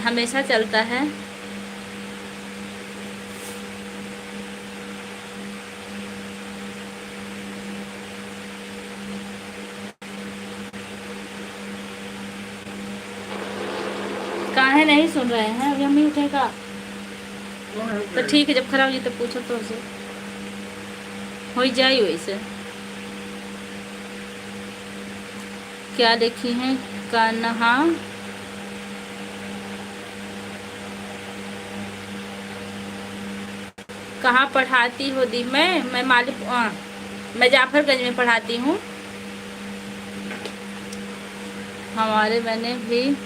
हमेशा चलता है। काहे नहीं सुन रहे हैं? अभी हम ही उठेगा तो ठीक है, जब खराब हुई तो पूछो तो उसे हो ही जाए वैसे। क्या देखी है कान्हा? कहाँ पढ़ाती हो दी? मैं मैं जाफरगंज में पढ़ाती हूँ। हमारे मैंने भी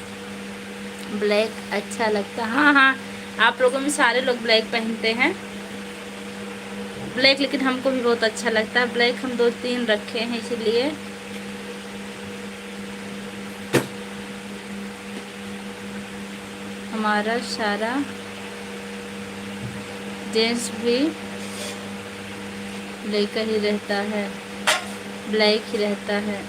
ब्लैक अच्छा लगता। हाँ आप लोगों में सारे लोग ब्लैक पहनते हैं ब्लैक, लेकिन हमको भी बहुत अच्छा लगता है ब्लैक। हम 2-3 रखे हैं इसीलिए। हमारा सारा जेंट्स भी लेकर ही रहता है, ब्लैक ही रहता है।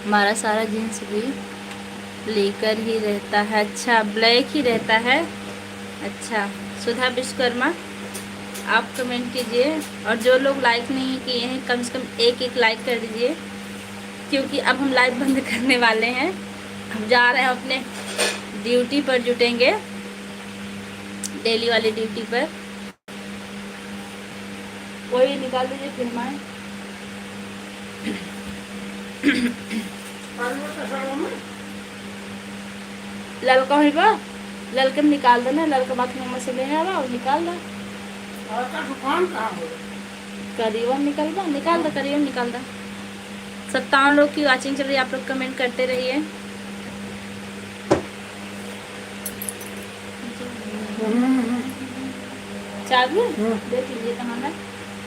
हमारा सारा जींस भी लेकर ही रहता है। अच्छा ब्लैक ही रहता है। अच्छा सुधा विश्वकर्मा आप कमेंट कीजिए, और जो लोग लाइक नहीं किए हैं कम से कम एक लाइक कर दीजिए, क्योंकि अब हम लाइव बंद करने वाले हैं। हम जा रहे हैं अपने ड्यूटी पर, जुटेंगे डेली वाली ड्यूटी पर। वही निकाल दीजिए फिर हमारे ललका हुई बा, ललके में निकाल देना। ललका बात मम्मा से लेने आवा और निकाल दो।
दुकान कहाँ हो?
करीबन निकाल दो करीबन निकाल दो। 57 लोग की वाचिंग चल रही है, आप लोग कमेंट करते रहिए। चाबी देख लीजिए कहाँ है।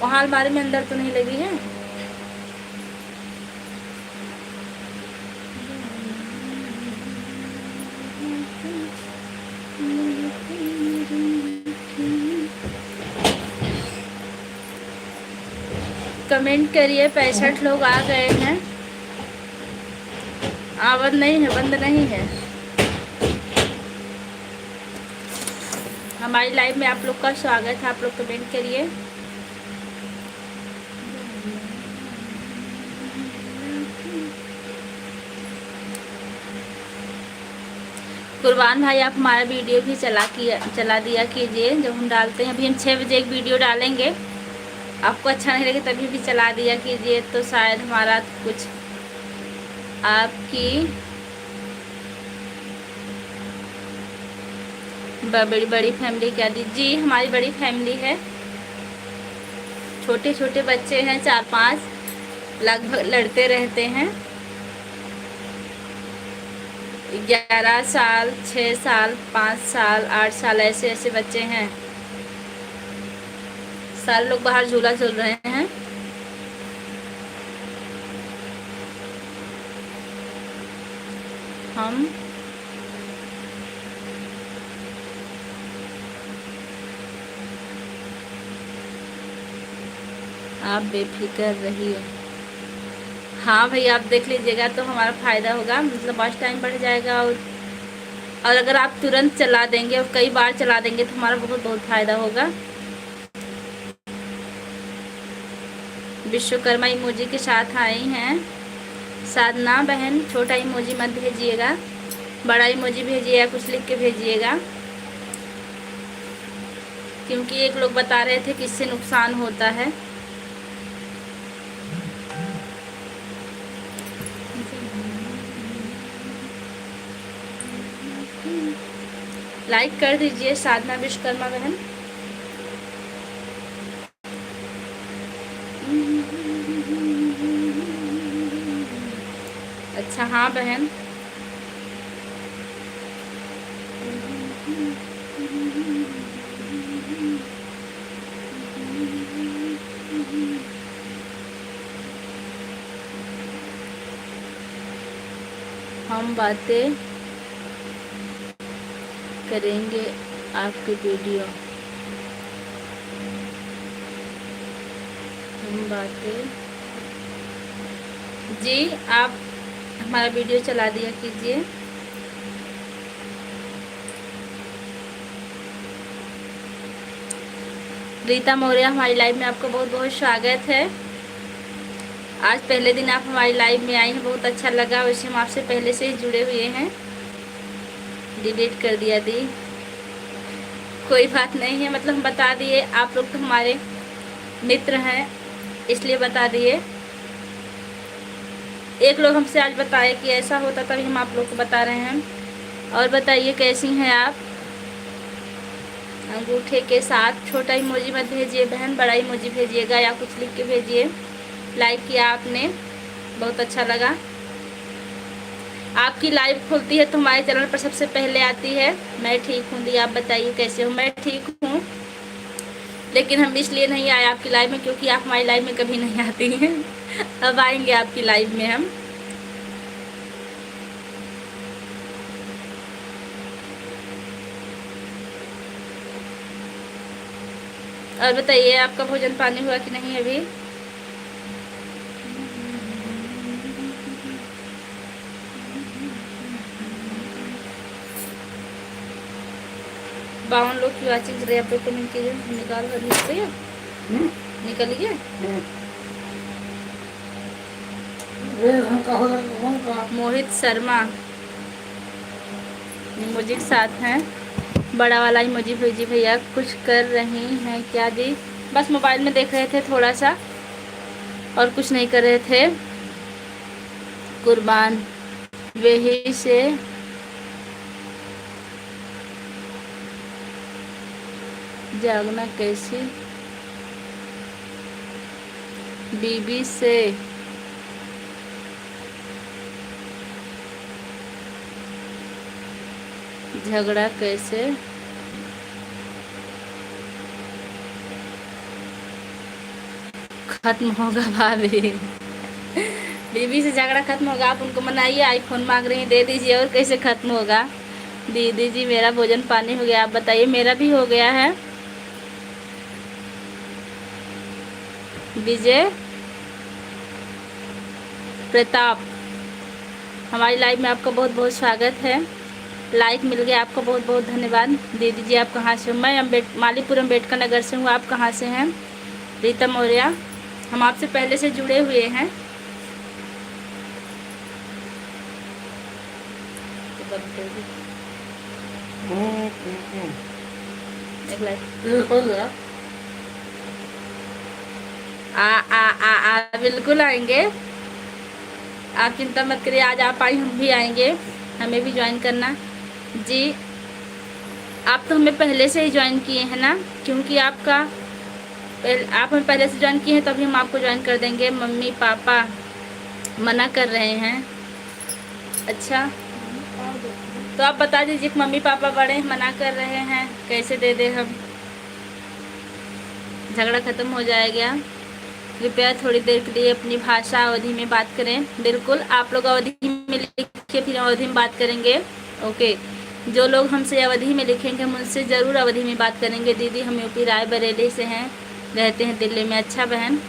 वहाँ अलमारी में अंदर तो नहीं लगी है। कमेंट करिए। 65 लोग आ गए हैं। आवाज नहीं है, बंद नहीं है। हमारी लाइव में आप लोग का स्वागत है। आप लोग कमेंट करिए। कुर्बान भाई, आप हमारा वीडियो भी चला दिया कीजिए। जब हम डालते हैं, अभी हम 6 बजे एक वीडियो डालेंगे, आपको अच्छा नहीं लगे तभी भी चला दिया कीजिए, तो शायद हमारा कुछ आपकी बड़ी फैमिली क्या दी जी। हमारी बड़ी फैमिली है। छोटे छोटे बच्चे हैं, 4-5 लगभग लड़ते रहते हैं। 11 साल, 6 साल, 5 साल, 8 साल, ऐसे ऐसे बच्चे हैं। सारे लोग बाहर झूला झूल रहे हैं। हम आप बेफिक्र रहिए। हाँ भैया, आप देख लीजिएगा तो हमारा फ़ायदा होगा, मतलब वॉच टाइम बढ़ जाएगा। और अगर आप तुरंत चला देंगे और कई बार चला देंगे तो हमारा बहुत फ़ायदा होगा। विश्वकर्मा इमोजी के साथ आई हैं साधना बहन। छोटा इमोजी मत भेजिएगा, बड़ा इमोजी भेजिएगा, कुछ लिख के भेजिएगा, क्योंकि एक लोग बता रहे थे कि इससे नुकसान होता है। लाइक कर दीजिए साधना विश्वकर्मा बहन। अच्छा, हाँ बहन। हम बातें करेंगे आपके वीडियो। हम बातें जी, आप हमारा वीडियो चला दिया कीजिए। रीता मौर्य, हमारी लाइव में आपका बहुत बहुत स्वागत है। आज पहले दिन आप हमारी लाइव में आई हैं, बहुत अच्छा लगा। वैसे हम आपसे पहले से ही जुड़े हुए हैं। डिलीट कर दिया दी, कोई बात नहीं है, मतलब हम बता दिए। आप लोग तो हमारे मित्र हैं, इसलिए बता दिए। एक लोग हमसे आज बताए कि ऐसा होता, तभी हम आप लोग को बता रहे हैं। और बताइए कैसी हैं आप। अंगूठे के साथ छोटा इमोजी मत भेजिए बहन, बड़ा इमोजी भेजिएगा या कुछ लिख के भेजिए। लाइक किया आपने, बहुत अच्छा लगा। आपकी लाइव खुलती है तो हमारे चैनल पर सबसे पहले आती है। मैं ठीक हूँ दी, आप बताइए कैसे हो। मैं ठीक हूँ, लेकिन हम इसलिए नहीं आए आपकी लाइव में क्योंकि आप हमारी लाइव में कभी नहीं आती हैं। अब आएंगे आपकी लाइव में हम। और बताइए आपका भोजन पानी हुआ कि नहीं अभी। बावन लोग की वाचिंग रहे, आप लोग कमेंट कीजिए। निकाल कर निकलिए। मोहित शर्मा इमोजी के साथ हैं। बड़ा वाला इमोजी भेजी भैया। कुछ कर रही हैं क्या जी। बस मोबाइल में देख रहे थे थोड़ा सा, और कुछ नहीं कर रहे थे। कुर्बान वही से जागना कैसी, बीबी से झगड़ा कैसे खत्म होगा भाभी। बीबी से झगड़ा खत्म होगा, आप उनको मनाइए। आईफोन मांग रही हैं, दे दीजिए। और कैसे खत्म होगा। दीदी जी मेरा भोजन पानी हो गया, आप बताइए। मेरा भी हो गया है। विजय प्रताप, हमारी लाइव में आपका बहुत बहुत स्वागत है। लाइक मिल गया, आपका बहुत बहुत धन्यवाद। दीदी जी आप कहाँ से हो? मैं मालीपुर अम्बेडकर नगर से हूँ। आप कहाँ से हैं? रीता मौर्य, हम आपसे पहले से जुड़े हुए हैं। एक लाइक आ बिल्कुल आएंगे, आप चिंता मत करिए। आज आप आई, हम भी आएंगे, हमें भी ज्वाइन करना जी। आप तो हमें पहले से ही ज्वाइन किए हैं ना, क्योंकि आप हमें पहले से ज्वाइन किए हैं, तभी हम आपको ज्वाइन कर देंगे। मम्मी पापा मना कर रहे हैं। अच्छा, तो आप बता दीजिए कि मम्मी पापा बड़े मना कर रहे हैं, कैसे दे दे हम? झगड़ा ख़त्म हो जाएगा। कृपया थोड़ी देर के लिए अपनी भाषा अवधि में बात करें। बिल्कुल, आप लोग अवधि में लिखिए, फिर अवधि में बात करेंगे। ओके, जो लोग हमसे अवधि में लिखेंगे हम उनसे ज़रूर अवधि में बात करेंगे। दीदी हम यूपी रायबरेली से हैं, रहते हैं दिल्ली में। अच्छा बहन,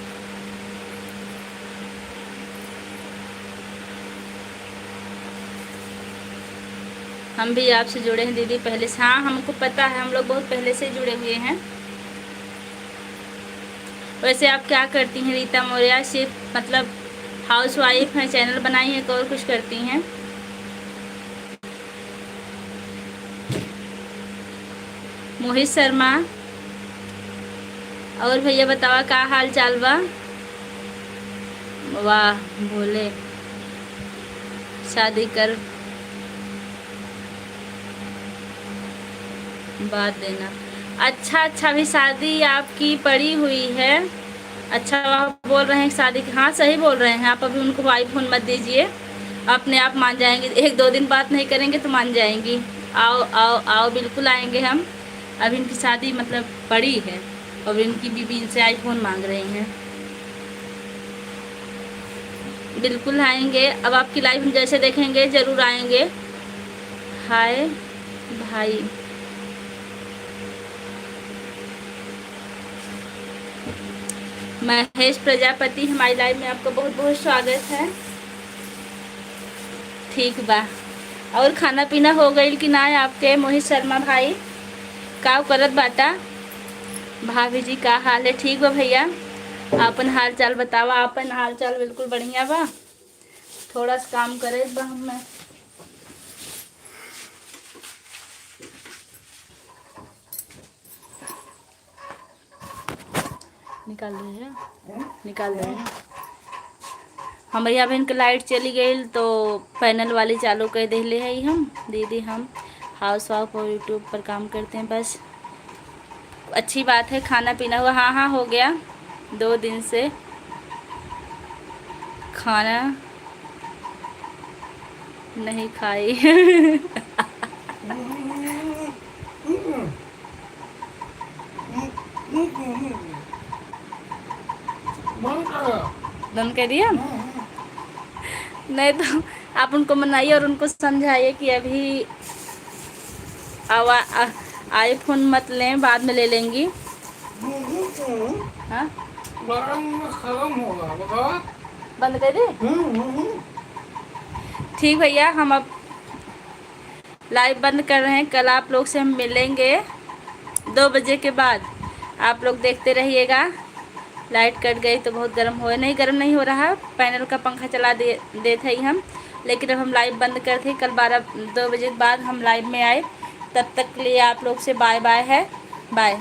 हम भी आपसे जुड़े हैं दीदी पहले से। हाँ, हमको पता है, हम लोग बहुत पहले से जुड़े हुए हैं। वैसे आप क्या करती हैं रीता मौर्य? सिर्फ मतलब हाउस वाइफ हैं, चैनल बनाई है, और कुछ करती हैं? मोहित शर्मा, और भैया बतावा का हाल चाल बा? वाह, बोले शादी कर बात देना। अच्छा, भी शादी आपकी पड़ी हुई है? अच्छा, आप बोल रहे हैं शादी की? हाँ, सही बोल रहे हैं आप। अभी उनको आईफोन मत दीजिए, अपने आप मान जाएंगे। 1-2 दिन बात नहीं करेंगे तो मान जाएंगी। आओ आओ आओ, बिल्कुल आएंगे हम। अभी इनकी शादी मतलब पड़ी है और इनकी बीबी इनसे आईफोन मांग रही हैं। बिल्कुल आएंगे, अब आपकी लाइफ हम जैसे देखेंगे ज़रूर आएंगे। हाय भाई, महेश प्रजापति, हमारी लाइव में आपका बहुत बहुत स्वागत है। ठीक बा, और खाना पीना हो गई कि ना आपके? मोहित शर्मा भाई का करत बाटा? भाभी जी का हाल है? ठीक बा भैया, अपन हाल चाल बतावा। अपन हाल चाल बिल्कुल बढ़िया बा, थोड़ा सा काम करे बा मैं। निकाल रहे हैं हमारे यहाँ बहन के लाइट चली गई तो पैनल वाली चालू कर दिले है हम। दीदी हम हाउस वाइफ और यूट्यूब पर काम करते हैं बस। अच्छी बात है। खाना पीना हुआ? हाँ हो गया, 2 दिन से खाना नहीं खाई। बंद कर दिया? नहीं तो आप उनको मनाइए और उनको समझाइए कि अभी आईफोन मत लें, बाद में ले लेंगी। हाँ, बंद कर दे? ठीक भैया, हम अब लाइव बंद कर रहे हैं। कल आप लोग से हम मिलेंगे 2 बजे के बाद। आप लोग देखते रहिएगा। लाइट कट गई तो बहुत गर्म हो, नहीं गर्म नहीं हो रहा, पैनल का पंखा चला दे थे हम, लेकिन अब हम लाइव बंद कर थे। कल 2 बजे के बाद हम लाइव में आए। तब तक के लिए आप लोग से बाय बाय है। बाय।